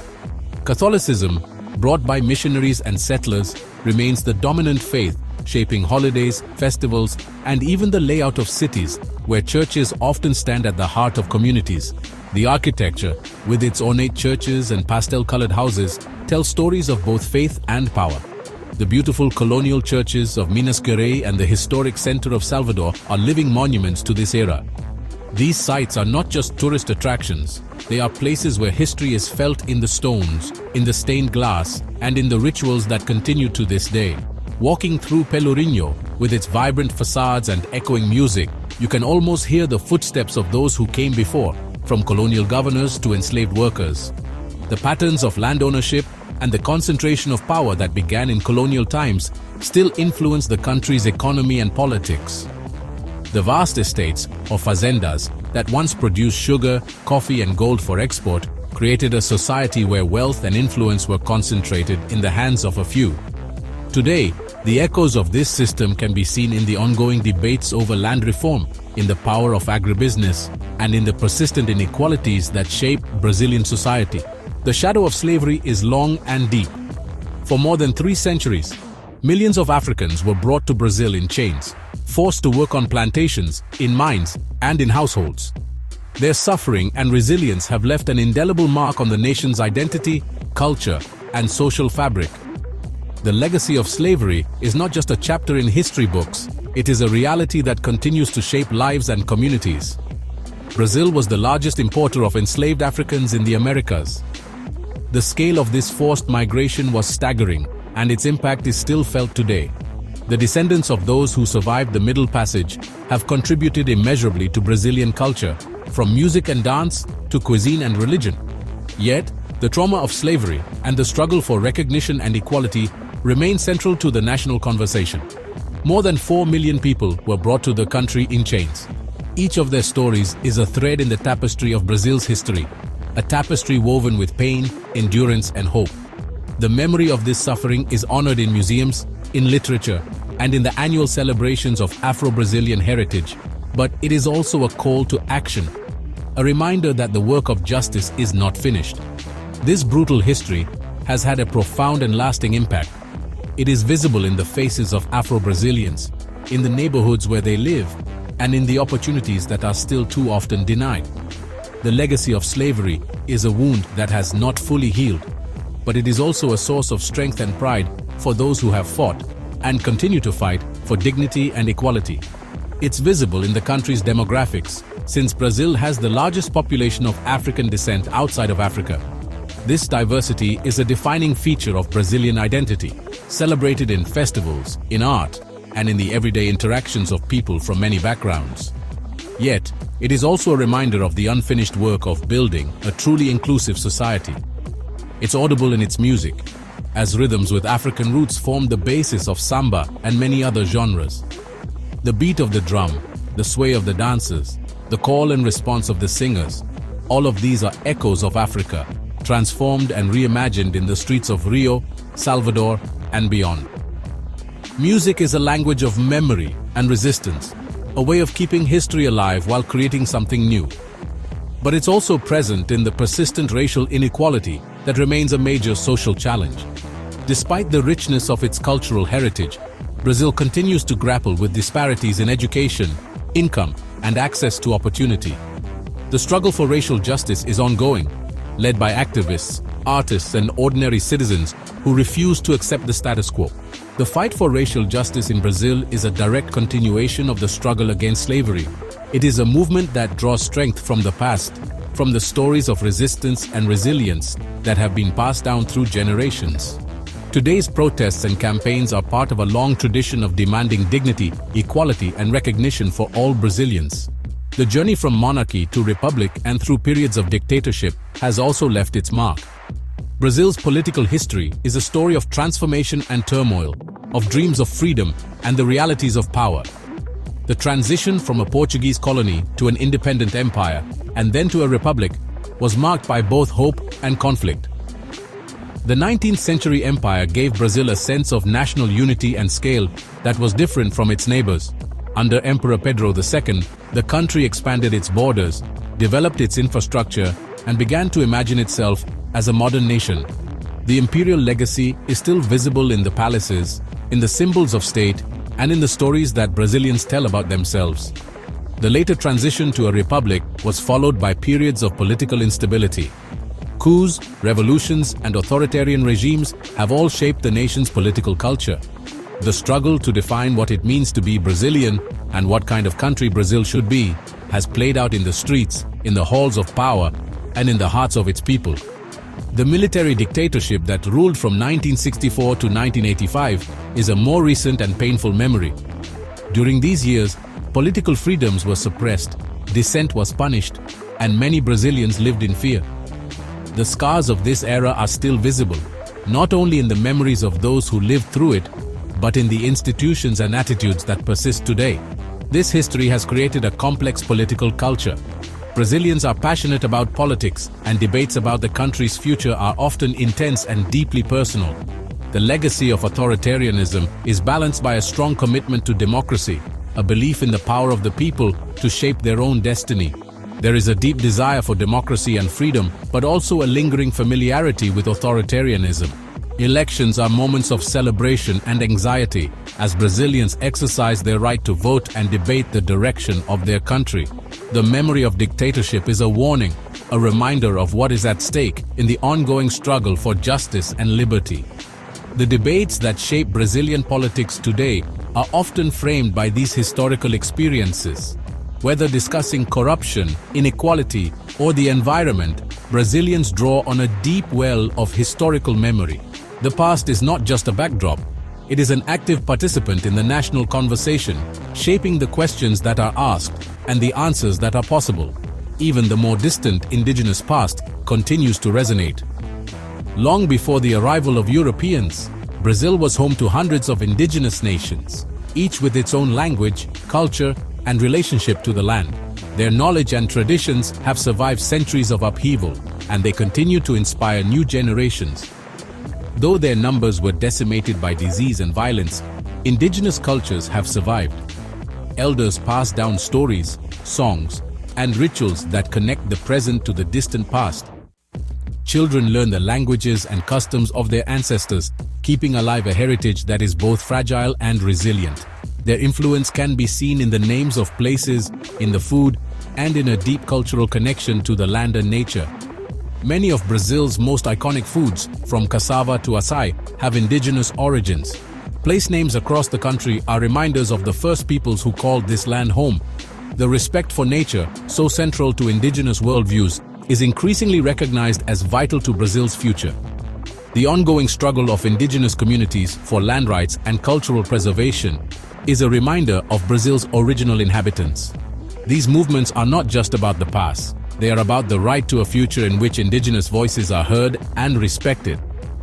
Catholicism, brought by missionaries and settlers, remains the dominant faith, shaping holidays, festivals, and even the layout of cities, where churches often stand at the heart of communities. The architecture, with its ornate churches and pastel-colored houses, tells stories of both faith and power. The beautiful colonial churches of Minas Gerais and the historic center of Salvador are living monuments to this era. These sites are not just tourist attractions, they are places where history is felt in the stones, in the stained glass, and in the rituals that continue to this day. Walking through Pelourinho, with its vibrant facades and echoing music, you can almost hear the footsteps of those who came before, from colonial governors to enslaved workers. The patterns of land ownership and the concentration of power that began in colonial times still influence the country's economy and politics. The vast estates, or fazendas, that once produced sugar, coffee, and gold for export created a society where wealth and influence were concentrated in the hands of a few. Today, the echoes of this system can be seen in the ongoing debates over land reform, in the power of agribusiness, and in the persistent inequalities that shape Brazilian society. The shadow of slavery is long and deep. For more than 3 centuries, millions of Africans were brought to Brazil in chains, forced to work on plantations, in mines, and in households. Their suffering and resilience have left an indelible mark on the nation's identity, culture, and social fabric. The legacy of slavery is not just a chapter in history books, it is a reality that continues to shape lives and communities. Brazil was the largest importer of enslaved Africans in the Americas. The scale of this forced migration was staggering, and its impact is still felt today. The descendants of those who survived the Middle Passage have contributed immeasurably to Brazilian culture, from music and dance to cuisine and religion. Yet, the trauma of slavery and the struggle for recognition and equality remain central to the national conversation. More than 4 million people were brought to the country in chains. Each of their stories is a thread in the tapestry of Brazil's history, a tapestry woven with pain, endurance, and hope. The memory of this suffering is honored in museums, in literature, and in the annual celebrations of Afro-Brazilian heritage, but it is also a call to action, a reminder that the work of justice is not finished. This brutal history has had a profound and lasting impact. It is visible in the faces of Afro-Brazilians, in the neighborhoods where they live, and in the opportunities that are still too often denied. The legacy of slavery is a wound that has not fully healed, but it is also a source of strength and pride for those who have fought and continue to fight for dignity and equality. It's visible in the country's demographics, since Brazil has the largest population of African descent outside of Africa. This diversity is a defining feature of Brazilian identity, celebrated in festivals, in art, and in the everyday interactions of people from many backgrounds. Yet, it is also a reminder of the unfinished work of building a truly inclusive society. It's audible in its music, as rhythms with African roots form the basis of samba and many other genres. The beat of the drum, the sway of the dancers, the call and response of the singers, all of these are echoes of Africa, transformed and reimagined in the streets of Rio, Salvador, and beyond. Music is a language of memory and resistance, a way of keeping history alive while creating something new. But it's also present in the persistent racial inequality that remains a major social challenge. Despite the richness of its cultural heritage, Brazil continues to grapple with disparities in education, income, and access to opportunity. The struggle for racial justice is ongoing, led by activists, artists, and ordinary citizens who refuse to accept the status quo. The fight for racial justice in Brazil is a direct continuation of the struggle against slavery. It is a movement that draws strength from the past, from the stories of resistance and resilience that have been passed down through generations. Today's protests and campaigns are part of a long tradition of demanding dignity, equality, and recognition for all Brazilians. The journey from monarchy to republic and through periods of dictatorship has also left its mark. Brazil's political history is a story of transformation and turmoil, of dreams of freedom and the realities of power. The transition from a Portuguese colony to an independent empire, and then to a republic, was marked by both hope and conflict. The 19th century empire gave Brazil a sense of national unity and scale that was different from its neighbors. Under Emperor Pedro II, the country expanded its borders, developed its infrastructure, and began to imagine itself as a modern nation. The imperial legacy is still visible in the palaces, in the symbols of state, and in the stories that Brazilians tell about themselves. The later transition to a republic was followed by periods of political instability. Coups, revolutions, and authoritarian regimes have all shaped the nation's political culture. The struggle to define what it means to be Brazilian and what kind of country Brazil should be has played out in the streets, in the halls of power, and in the hearts of its people. The military dictatorship that ruled from 1964 to 1985 is a more recent and painful memory. During these years, political freedoms were suppressed, dissent was punished, and many Brazilians lived in fear. The scars of this era are still visible, not only in the memories of those who lived through it, but in the institutions and attitudes that persist today. This history has created a complex political culture. Brazilians are passionate about politics, and debates about the country's future are often intense and deeply personal. The legacy of authoritarianism is balanced by a strong commitment to democracy, a belief in the power of the people to shape their own destiny. There is a deep desire for democracy and freedom, but also a lingering familiarity with authoritarianism. Elections are moments of celebration and anxiety as Brazilians exercise their right to vote and debate the direction of their country. The memory of dictatorship is a warning, a reminder of what is at stake in the ongoing struggle for justice and liberty. The debates that shape Brazilian politics today are often framed by these historical experiences. Whether discussing corruption, inequality, or the environment, Brazilians draw on a deep well of historical memory. The past is not just a backdrop. It is an active participant in the national conversation, shaping the questions that are asked and the answers that are possible. Even the more distant indigenous past continues to resonate. Long before the arrival of Europeans, Brazil was home to hundreds of indigenous nations, each with its own language, culture, and relationship to the land. Their knowledge and traditions have survived centuries of upheaval, and they continue to inspire new generations. Though their numbers were decimated by disease and violence, indigenous cultures have survived. Elders pass down stories, songs, and rituals that connect the present to the distant past. Children learn the languages and customs of their ancestors, keeping alive a heritage that is both fragile and resilient. Their influence can be seen in the names of places, in the food, and in a deep cultural connection to the land and nature. Many of Brazil's most iconic foods, from cassava to açaí, have indigenous origins. Place names across the country are reminders of the first peoples who called this land home. The respect for nature, so central to indigenous worldviews, is increasingly recognized as vital to Brazil's future. The ongoing struggle of indigenous communities for land rights and cultural preservation is a reminder of Brazil's original inhabitants. These movements are not just about the past. They are about the right to a future in which indigenous voices are heard and respected.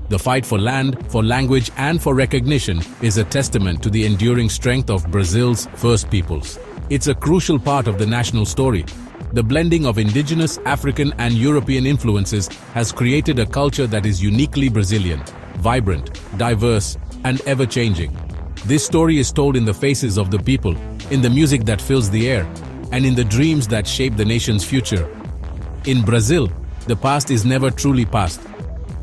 The fight for land, for language, and for recognition is a testament to the enduring strength of Brazil's first peoples. It's a crucial part of the national story. The blending of indigenous, African, and European influences has created a culture that is uniquely Brazilian, vibrant, diverse, and ever-changing. This story is told in the faces of the people, in the music that fills the air, and in the dreams that shape the nation's future. In Brazil, the past is never truly past.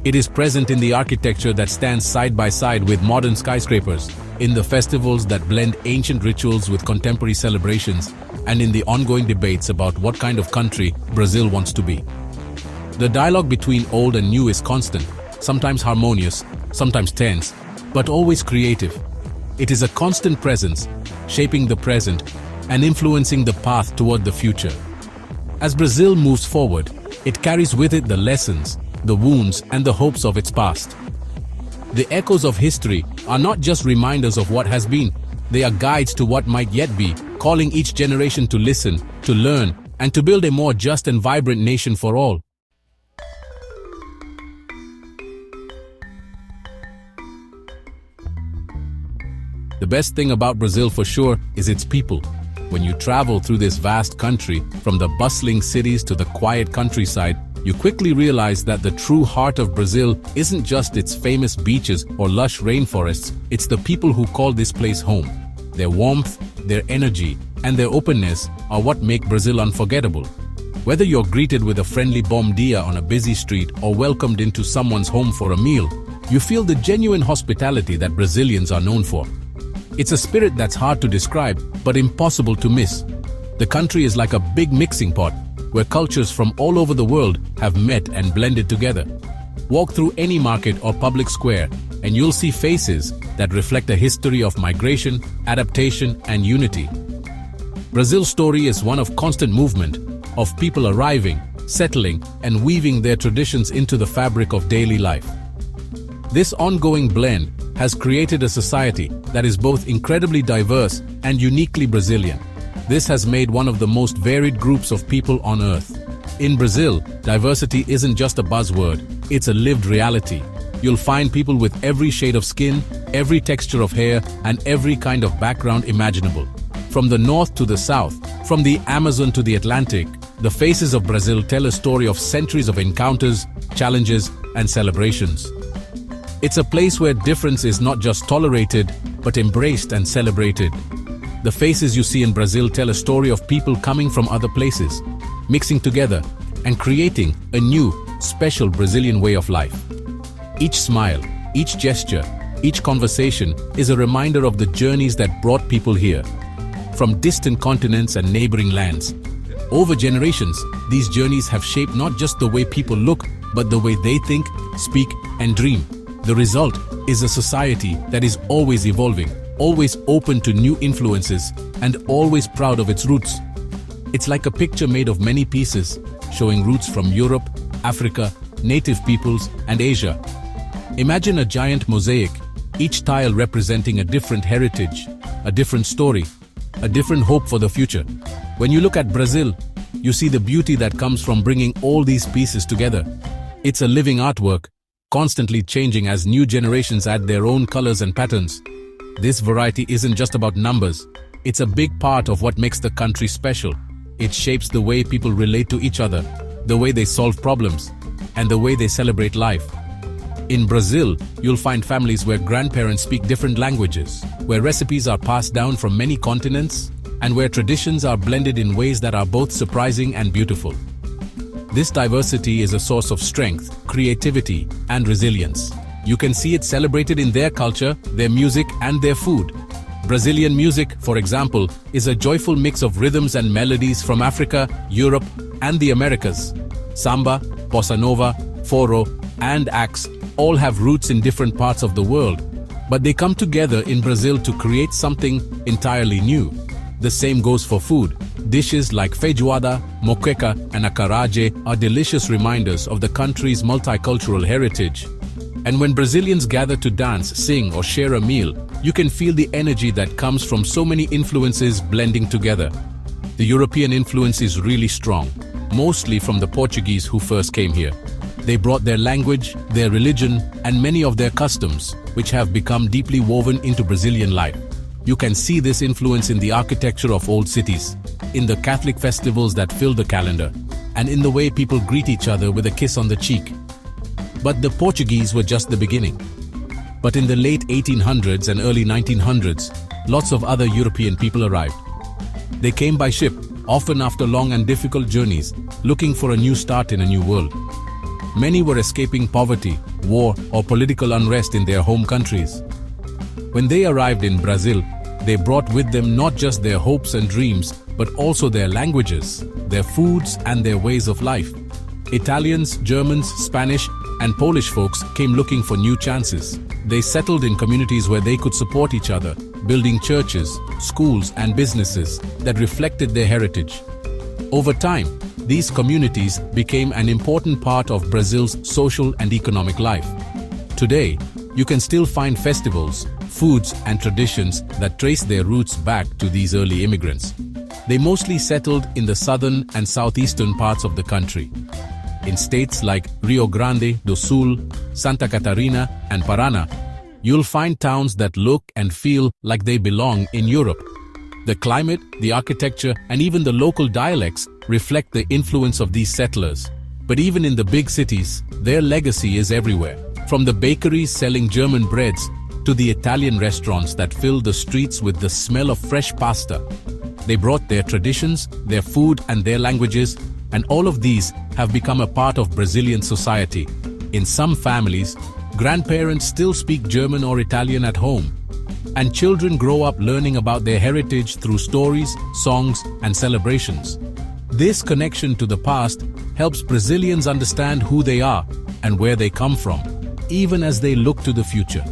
It is present in the architecture that stands side by side with modern skyscrapers, in the festivals that blend ancient rituals with contemporary celebrations, and in the ongoing debates about what kind of country Brazil wants to be. The dialogue between old and new is constant, sometimes harmonious, sometimes tense, but always creative. It is a constant presence, shaping the present and influencing the path toward the future. As Brazil moves forward, it carries with it the lessons, the wounds, and the hopes of its past. The echoes of history are not just reminders of what has been, they are guides to what might yet be, calling each generation to listen, to learn, and to build a more just and vibrant nation for all. The best thing about Brazil for sure is its people. When you travel through this vast country, from the bustling cities to the quiet countryside, you quickly realize that the true heart of Brazil isn't just its famous beaches or lush rainforests, it's the people who call this place home. Their warmth, their energy, and their openness are what make Brazil unforgettable. Whether you're greeted with a friendly bom dia on a busy street or welcomed into someone's home for a meal, you feel the genuine hospitality that Brazilians are known for. It's a spirit that's hard to describe, but impossible to miss. The country is like a big mixing pot, where cultures from all over the world have met and blended together. Walk through any market or public square, and you'll see faces that reflect a history of migration, adaptation, and unity. Brazil's story is one of constant movement, of people arriving, settling, and weaving their traditions into the fabric of daily life. This ongoing blend has created a society that is both incredibly diverse and uniquely Brazilian. This has made one of the most varied groups of people on Earth. In Brazil, diversity isn't just a buzzword, it's a lived reality. You'll find people with every shade of skin, every texture of hair, and every kind of background imaginable. From the north to the south, from the Amazon to the Atlantic, the faces of Brazil tell a story of centuries of encounters, challenges, and celebrations. It's a place where difference is not just tolerated, but embraced and celebrated. The faces you see in Brazil tell a story of people coming from other places, mixing together, and creating a new, special Brazilian way of life. Each smile, each gesture, each conversation is a reminder of the journeys that brought people here, from distant continents and neighboring lands. Over generations, these journeys have shaped not just the way people look, but the way they think, speak, and dream. The result is a society that is always evolving, always open to new influences, and always proud of its roots. It's like a picture made of many pieces, showing roots from Europe, Africa, native peoples, and Asia. Imagine a giant mosaic, each tile representing a different heritage, a different story, a different hope for the future. When you look at Brazil, you see the beauty that comes from bringing all these pieces together. It's a living artwork, constantly changing as new generations add their own colors and patterns. This variety isn't just about numbers, it's a big part of what makes the country special. It shapes the way people relate to each other, the way they solve problems, and the way they celebrate life. In Brazil, you'll find families where grandparents speak different languages, where recipes are passed down from many continents, and where traditions are blended in ways that are both surprising and beautiful. This diversity is a source of strength, creativity, and resilience. You can see it celebrated in their culture, their music, and their food. Brazilian music, for example, is a joyful mix of rhythms and melodies from Africa, Europe, and the Americas. Samba, bossa nova, forró, and axe all have roots in different parts of the world, but they come together in Brazil to create something entirely new. The same goes for food. Dishes like feijoada, moqueca, and acarajé are delicious reminders of the country's multicultural heritage. And when Brazilians gather to dance, sing, or share a meal, you can feel the energy that comes from so many influences blending together. The European influence is really strong, mostly from the Portuguese who first came here. They brought their language, their religion, and many of their customs, which have become deeply woven into Brazilian life. You can see this influence in the architecture of old cities, in the Catholic festivals that fill the calendar, and in the way people greet each other with a kiss on the cheek. But the Portuguese were just the beginning. But in the late 1800s and early 1900s, lots of other European people arrived. They came by ship, often after long and difficult journeys, looking for a new start in a new world. Many were escaping poverty, war, or political unrest in their home countries. When they arrived in Brazil, they brought with them not just their hopes and dreams, but also their languages, their foods, and their ways of life. Italians, Germans, Spanish, and Polish folks came looking for new chances. They settled in communities where they could support each other, building churches, schools, and businesses that reflected their heritage. Over time, these communities became an important part of Brazil's social and economic life. Today, you can still find festivals, foods, and traditions that trace their roots back to these early immigrants. They mostly settled in the southern and southeastern parts of the country. In states like Rio Grande do Sul, Santa Catarina, and Paraná, you'll find towns that look and feel like they belong in Europe. The climate, the architecture, and even the local dialects reflect the influence of these settlers. But even in the big cities, their legacy is everywhere. From the bakeries selling German breads to the Italian restaurants that fill the streets with the smell of fresh pasta. They brought their traditions, their food, and their languages, and all of these have become a part of Brazilian society. In some families, grandparents still speak German or Italian at home, and children grow up learning about their heritage through stories, songs, and celebrations. This connection to the past helps Brazilians understand who they are and where they come from, even as they look to the future.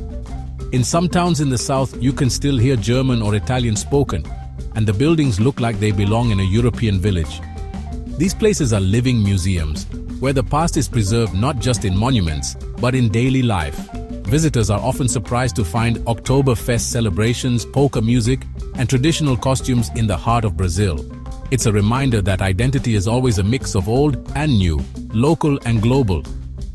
In some towns in the south, you can still hear German or Italian spoken, and the buildings look like they belong in a European village. These places are living museums, where the past is preserved not just in monuments, but in daily life. Visitors are often surprised to find Oktoberfest celebrations, polka music, and traditional costumes in the heart of Brazil. It's a reminder that identity is always a mix of old and new, local and global.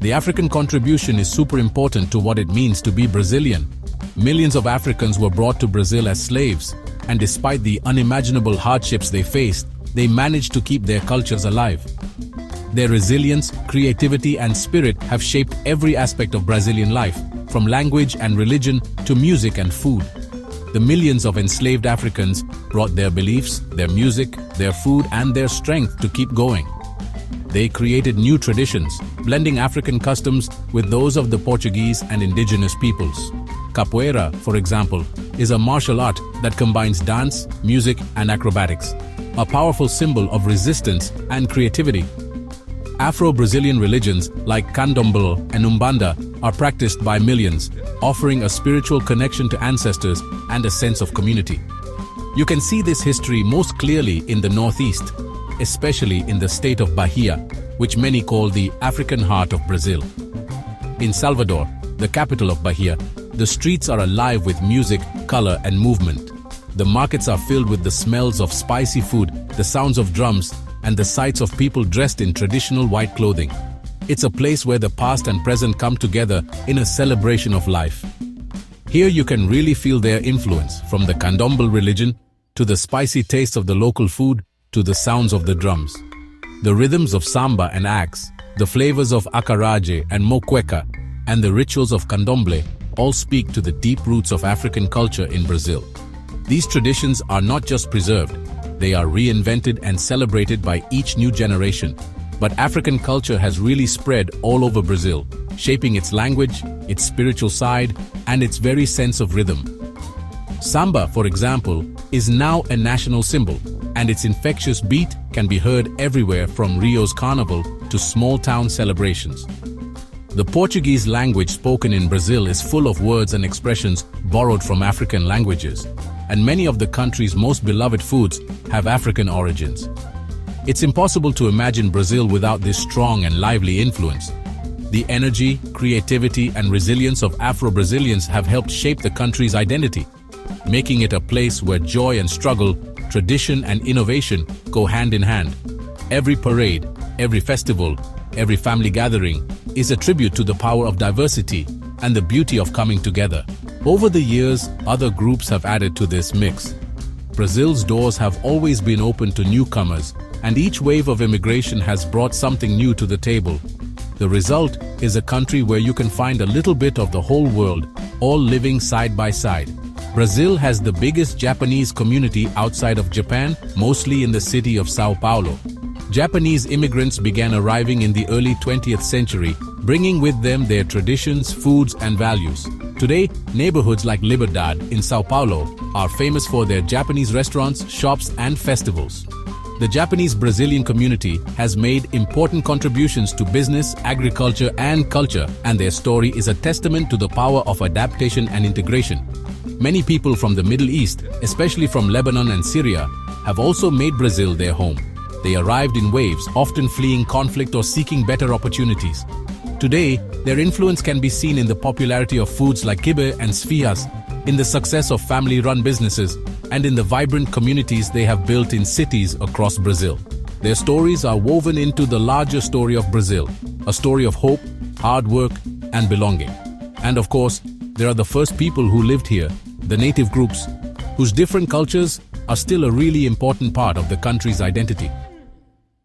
The African contribution is super important to what it means to be Brazilian. Millions of Africans were brought to Brazil as slaves, and despite the unimaginable hardships they faced, they managed to keep their cultures alive. Their resilience, creativity, and spirit have shaped every aspect of Brazilian life, from language and religion to music and food. The millions of enslaved Africans brought their beliefs, their music, their food, and their strength to keep going. They created new traditions, blending African customs with those of the Portuguese and indigenous peoples. Capoeira, for example, is a martial art that combines dance, music, and acrobatics, a powerful symbol of resistance and creativity. Afro-Brazilian religions like candomblé and umbanda are practiced by millions, offering a spiritual connection to ancestors and a sense of community. You can see this history most clearly in the Northeast, especially in the state of Bahia, which many call the African heart of Brazil. In Salvador, the capital of Bahia, the streets are alive with music, color, and movement. The markets are filled with the smells of spicy food, the sounds of drums, and the sights of people dressed in traditional white clothing. It's a place where the past and present come together in a celebration of life. Here you can really feel their influence, from the candomblé religion to the spicy taste of the local food to the sounds of the drums. The rhythms of samba and axe, the flavors of acarajé and moqueca, and the rituals of candomblé all speak to the deep roots of African culture in Brazil. These traditions are not just preserved, they are reinvented and celebrated by each new generation. But African culture has really spread all over Brazil, shaping its language, its spiritual side, and its very sense of rhythm. Samba, for example, is now a national symbol, and its infectious beat can be heard everywhere from Rio's carnival to small-town celebrations. The Portuguese language spoken in Brazil is full of words and expressions borrowed from African languages, and many of the country's most beloved foods have African origins. It's impossible to imagine Brazil without this strong and lively influence. The energy, creativity, and resilience of Afro-Brazilians have helped shape the country's identity, making it a place where joy and struggle, tradition and innovation go hand in hand. Every parade, every festival, every family gathering, is a tribute to the power of diversity and the beauty of coming together. Over the years, other groups have added to this mix. Brazil's doors have always been open to newcomers, and each wave of immigration has brought something new to the table. The result is a country where you can find a little bit of the whole world, all living side by side. Brazil has the biggest Japanese community outside of Japan, mostly in the city of Sao Paulo. Japanese immigrants began arriving in the early 20th century, bringing with them their traditions, foods, and values. Today, neighborhoods like Liberdade in Sao Paulo are famous for their Japanese restaurants, shops, and festivals. The Japanese-Brazilian community has made important contributions to business, agriculture, and culture, and their story is a testament to the power of adaptation and integration. Many people from the Middle East, especially from Lebanon and Syria, have also made Brazil their home. They arrived in waves, often fleeing conflict or seeking better opportunities. Today, their influence can be seen in the popularity of foods like quibe and esfihas, in the success of family-run businesses, and in the vibrant communities they have built in cities across Brazil. Their stories are woven into the larger story of Brazil, a story of hope, hard work, and belonging. And of course, there are the first people who lived here, the native groups, whose different cultures are still a really important part of the country's identity.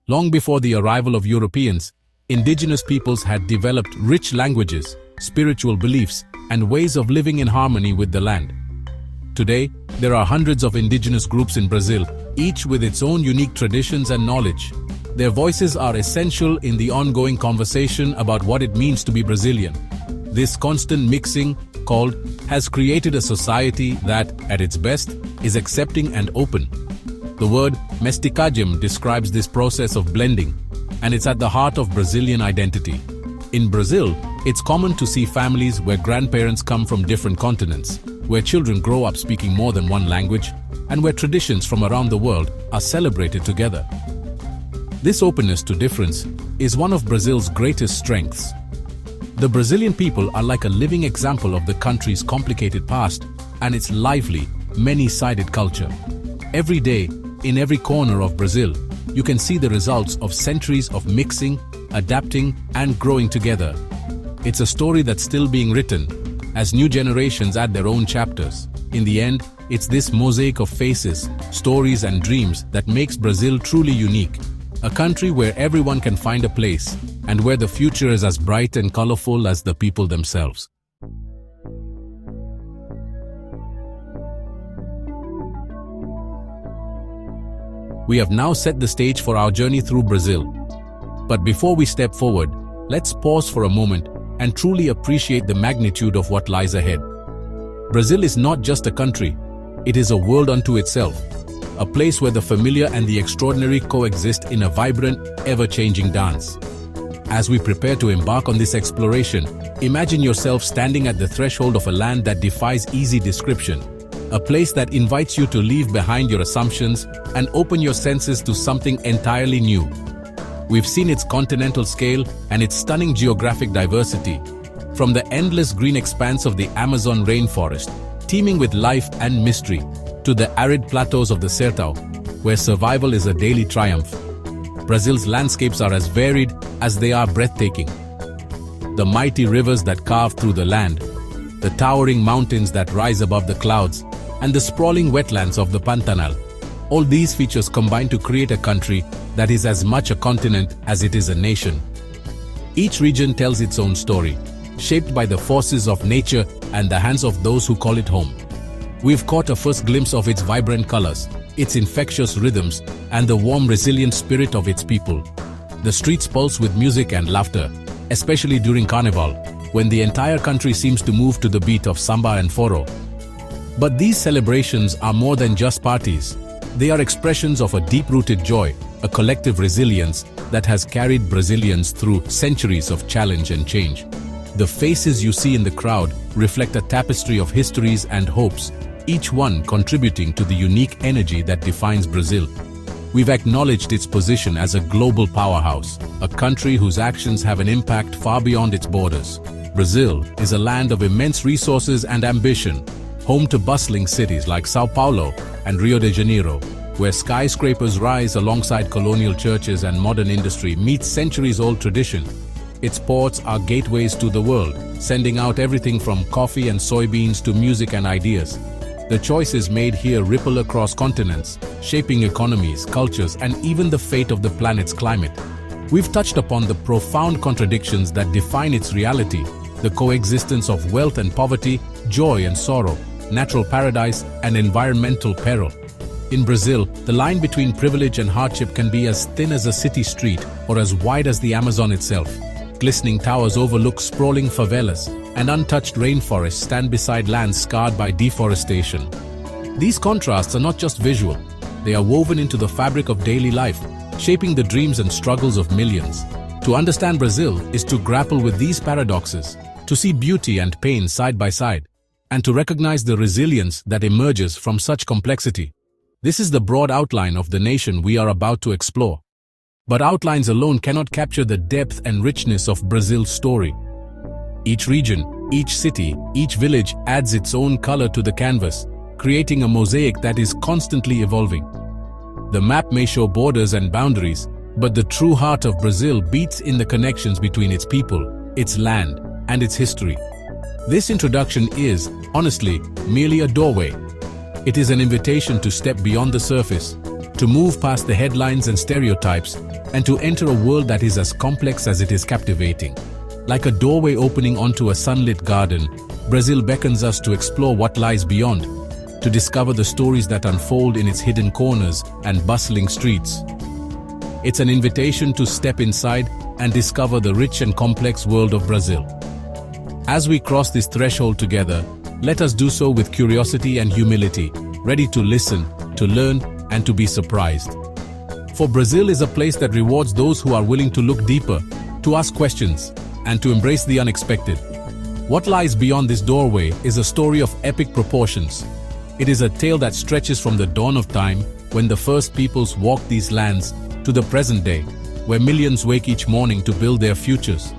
Long before the arrival of Europeans, indigenous peoples had developed rich languages, spiritual beliefs, and ways of living in harmony with the land. Today, there are hundreds of indigenous groups in Brazil, each with its own unique traditions and knowledge. Their voices are essential in the ongoing conversation about what it means to be Brazilian. This constant mixing, called, has created a society that, at its best, is accepting and open. The word mesticagem describes this process of blending, and it's at the heart of Brazilian identity. In Brazil, it's common to see families where grandparents come from different continents, where children grow up speaking more than one language, and where traditions from around the world are celebrated together. This openness to difference is one of Brazil's greatest strengths. The Brazilian people are like a living example of the country's complicated past and its lively, many-sided culture. Every day, in every corner of Brazil, you can see the results of centuries of mixing, adapting, and growing together. It's a story that's still being written, as new generations add their own chapters. In the end, it's this mosaic of faces, stories, and dreams that makes Brazil truly unique. A country where everyone can find a place, and where the future is as bright and colorful as the people themselves. We have now set the stage for our journey through Brazil. But before we step forward, let's pause for a moment and truly appreciate the magnitude of what lies ahead. Brazil is not just a country, it is a world unto itself, a place where the familiar and the extraordinary coexist in a vibrant, ever-changing dance. As we prepare to embark on this exploration, imagine yourself standing at the threshold of a land that defies easy description, a place that invites you to leave behind your assumptions and open your senses to something entirely new. We've seen its continental scale and its stunning geographic diversity, from the endless green expanse of the Amazon rainforest, teeming with life and mystery, to the arid plateaus of the Sertão, where survival is a daily triumph. Brazil's landscapes are as varied as they are breathtaking. The mighty rivers that carve through the land, the towering mountains that rise above the clouds, and the sprawling wetlands of the Pantanal. All these features combine to create a country that is as much a continent as it is a nation. Each region tells its own story, shaped by the forces of nature and the hands of those who call it home. We've caught a first glimpse of its vibrant colors, its infectious rhythms, and the warm, resilient spirit of its people. The streets pulse with music and laughter, especially during carnival, when the entire country seems to move to the beat of samba and forró. But these celebrations are more than just parties. They are expressions of a deep-rooted joy, a collective resilience that has carried Brazilians through centuries of challenge and change. The faces you see in the crowd reflect a tapestry of histories and hopes, each one contributing to the unique energy that defines Brazil. We've acknowledged its position as a global powerhouse, a country whose actions have an impact far beyond its borders. Brazil is a land of immense resources and ambition, home to bustling cities like Sao Paulo and Rio de Janeiro, where skyscrapers rise alongside colonial churches and modern industry meets centuries-old tradition. Its ports are gateways to the world, sending out everything from coffee and soybeans to music and ideas. The choices made here ripple across continents, shaping economies, cultures, and even the fate of the planet's climate. We've touched upon the profound contradictions that define its reality, the coexistence of wealth and poverty, joy and sorrow, natural paradise and environmental peril. In Brazil, the line between privilege and hardship can be as thin as a city street or as wide as the Amazon itself. Glistening towers overlook sprawling favelas, and untouched rainforests stand beside lands scarred by deforestation. These contrasts are not just visual, they are woven into the fabric of daily life, shaping the dreams and struggles of millions. To understand Brazil is to grapple with these paradoxes, to see beauty and pain side by side, and to recognize the resilience that emerges from such complexity. This is the broad outline of the nation we are about to explore. But outlines alone cannot capture the depth and richness of Brazil's story. Each region, each city, each village adds its own color to the canvas, creating a mosaic that is constantly evolving. The map may show borders and boundaries, but the true heart of Brazil beats in the connections between its people, its land, and its history. This introduction is, honestly, merely a doorway. It is an invitation to step beyond the surface, to move past the headlines and stereotypes, and to enter a world that is as complex as it is captivating. Like a doorway opening onto a sunlit garden, Brazil beckons us to explore what lies beyond, to discover the stories that unfold in its hidden corners and bustling streets. It's an invitation to step inside and discover the rich and complex world of Brazil. As we cross this threshold together, let us do so with curiosity and humility, ready to listen, to learn, and to be surprised. For Brazil is a place that rewards those who are willing to look deeper, to ask questions, and to embrace the unexpected. What lies beyond this doorway is a story of epic proportions. It is a tale that stretches from the dawn of time, when the first peoples walked these lands, to the present day, where millions wake each morning to build their futures.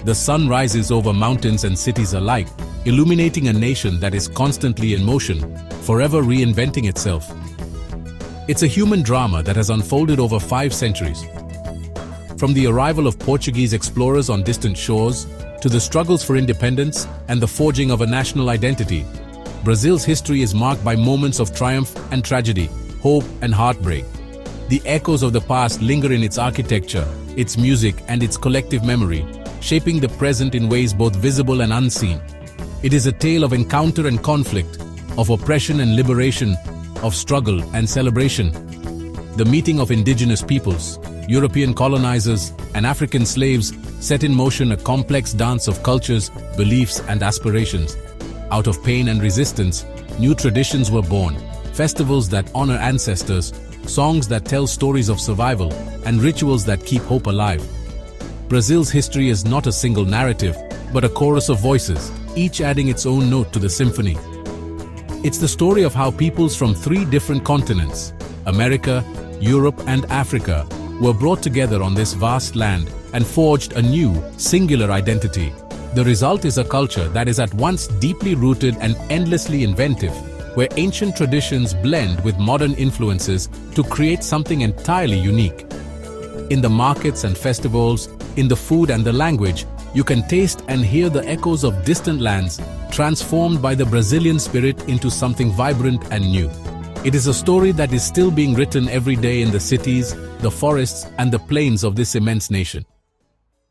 The sun rises over mountains and cities alike, illuminating a nation that is constantly in motion, forever reinventing itself. It's a human drama that has unfolded over 5 centuries. From the arrival of Portuguese explorers on distant shores, to the struggles for independence and the forging of a national identity, Brazil's history is marked by moments of triumph and tragedy, hope and heartbreak. The echoes of the past linger in its architecture, its music, and its collective memory, shaping the present in ways both visible and unseen. It is a tale of encounter and conflict, of oppression and liberation, of struggle and celebration. The meeting of indigenous peoples, European colonizers, and African slaves set in motion a complex dance of cultures, beliefs, and aspirations. Out of pain and resistance, new traditions were born, festivals that honor ancestors, songs that tell stories of survival, and rituals that keep hope alive. Brazil's history is not a single narrative, but a chorus of voices, each adding its own note to the symphony. It's the story of how peoples from 3 different continents, America, Europe, and Africa, were brought together on this vast land and forged a new, singular identity. The result is a culture that is at once deeply rooted and endlessly inventive, where ancient traditions blend with modern influences to create something entirely unique. In the markets and festivals, in the food and the language, you can taste and hear the echoes of distant lands, transformed by the Brazilian spirit into something vibrant and new. It is a story that is still being written every day in the cities, the forests, and the plains of this immense nation.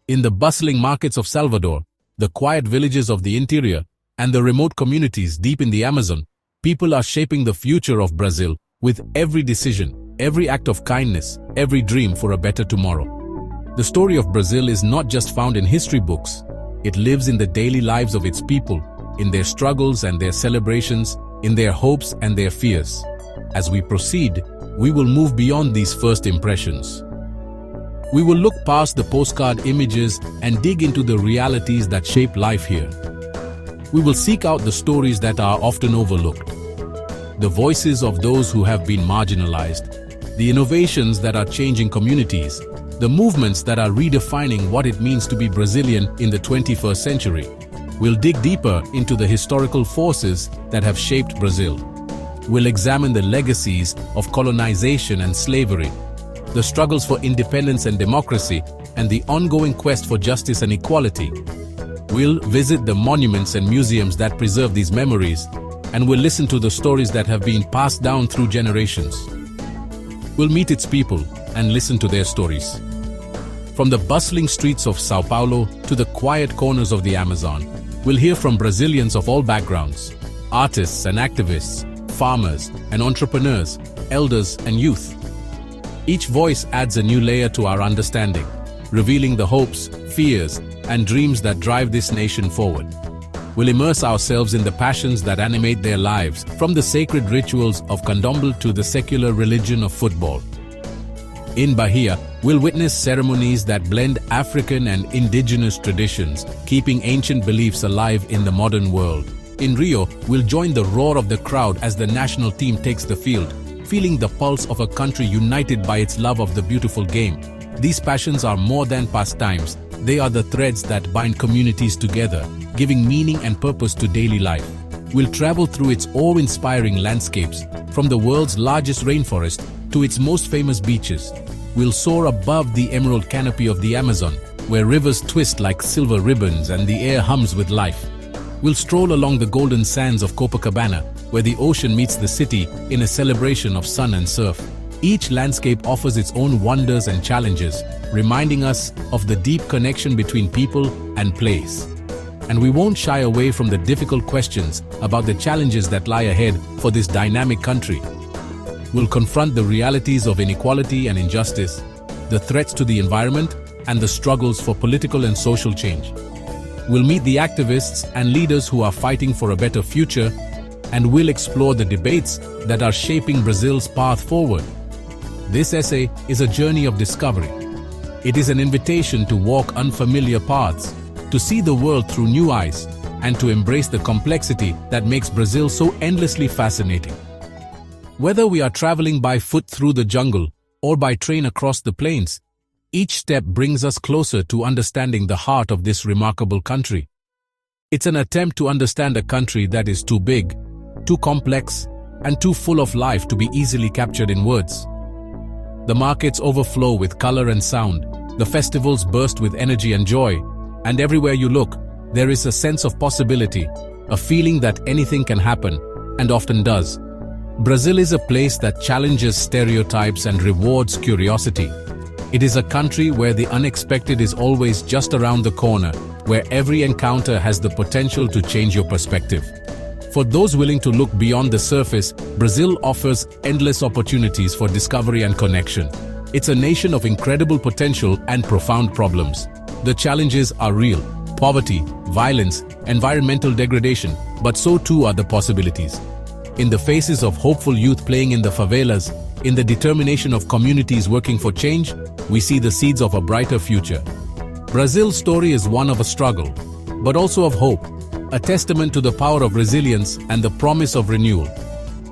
In the bustling markets of Salvador, the quiet villages of the interior, and the remote communities deep in the Amazon, people are shaping the future of Brazil with every decision, every act of kindness, every dream for a better tomorrow. The story of Brazil is not just found in history books. It lives in the daily lives of its people, in their struggles and their celebrations, in their hopes and their fears. As we proceed, we will move beyond these first impressions. We will look past the postcard images and dig into the realities that shape life here. We will seek out the stories that are often overlooked, the voices of those who have been marginalized, the innovations that are changing communities, the movements that are redefining what it means to be Brazilian in the 21st century. We'll dig deeper into the historical forces that have shaped Brazil, we'll examine the legacies of colonization and slavery, the struggles for independence and democracy, and the ongoing quest for justice and equality. We'll visit the monuments and museums that preserve these memories, and we'll listen to the stories that have been passed down through generations. We'll meet its people and listen to their stories. From the bustling streets of Sao Paulo to the quiet corners of the Amazon, we'll hear from Brazilians of all backgrounds, artists and activists, farmers and entrepreneurs, elders and youth. Each voice adds a new layer to our understanding, revealing the hopes, fears, and dreams that drive this nation forward. We'll immerse ourselves in the passions that animate their lives, from the sacred rituals of candomblé to the secular religion of football. In Bahia, we'll witness ceremonies that blend African and indigenous traditions, keeping ancient beliefs alive in the modern world. In Rio, we'll join the roar of the crowd as the national team takes the field, feeling the pulse of a country united by its love of the beautiful game. These passions are more than pastimes. They are the threads that bind communities together, giving meaning and purpose to daily life. We'll travel through its awe-inspiring landscapes, from the world's largest rainforest to its most famous beaches. We'll soar above the emerald canopy of the Amazon, where rivers twist like silver ribbons and the air hums with life. We'll stroll along the golden sands of Copacabana, where the ocean meets the city in a celebration of sun and surf. Each landscape offers its own wonders and challenges, reminding us of the deep connection between people and place. And we won't shy away from the difficult questions about the challenges that lie ahead for this dynamic country. We'll confront the realities of inequality and injustice, the threats to the environment, and the struggles for political and social change. We'll meet the activists and leaders who are fighting for a better future, and we'll explore the debates that are shaping Brazil's path forward. This essay is a journey of discovery. It is an invitation to walk unfamiliar paths, to see the world through new eyes, and to embrace the complexity that makes Brazil so endlessly fascinating. Whether we are traveling by foot through the jungle or by train across the plains, each step brings us closer to understanding the heart of this remarkable country. It's an attempt to understand a country that is too big, too complex, and too full of life to be easily captured in words. The markets overflow with color and sound, the festivals burst with energy and joy, and everywhere you look, there is a sense of possibility, a feeling that anything can happen, and often does. Brazil is a place that challenges stereotypes and rewards curiosity. It is a country where the unexpected is always just around the corner, where every encounter has the potential to change your perspective. For those willing to look beyond the surface, Brazil offers endless opportunities for discovery and connection. It's a nation of incredible potential and profound problems. The challenges are real: poverty, violence, environmental degradation, but so too are the possibilities. In the faces of hopeful youth playing in the favelas, in the determination of communities working for change, we see the seeds of a brighter future. Brazil's story is one of a struggle, but also of hope, a testament to the power of resilience and the promise of renewal.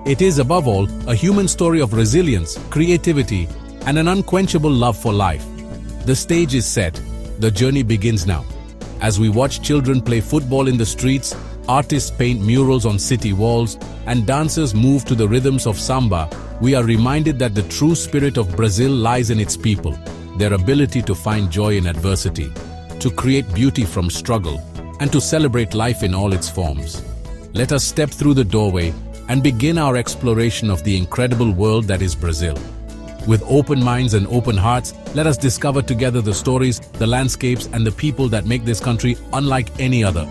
It is, above all, a human story of resilience, creativity, and an unquenchable love for life. The stage is set. The journey begins now. As we watch children play football in the streets, artists paint murals on city walls, and dancers move to the rhythms of samba, we are reminded that the true spirit of Brazil lies in its people, their ability to find joy in adversity, to create beauty from struggle, and to celebrate life in all its forms. Let us step through the doorway and begin our exploration of the incredible world that is Brazil. With open minds and open hearts, let us discover together the stories, the landscapes, and the people that make this country unlike any other.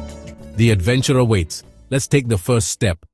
The adventure awaits. Let's take the first step,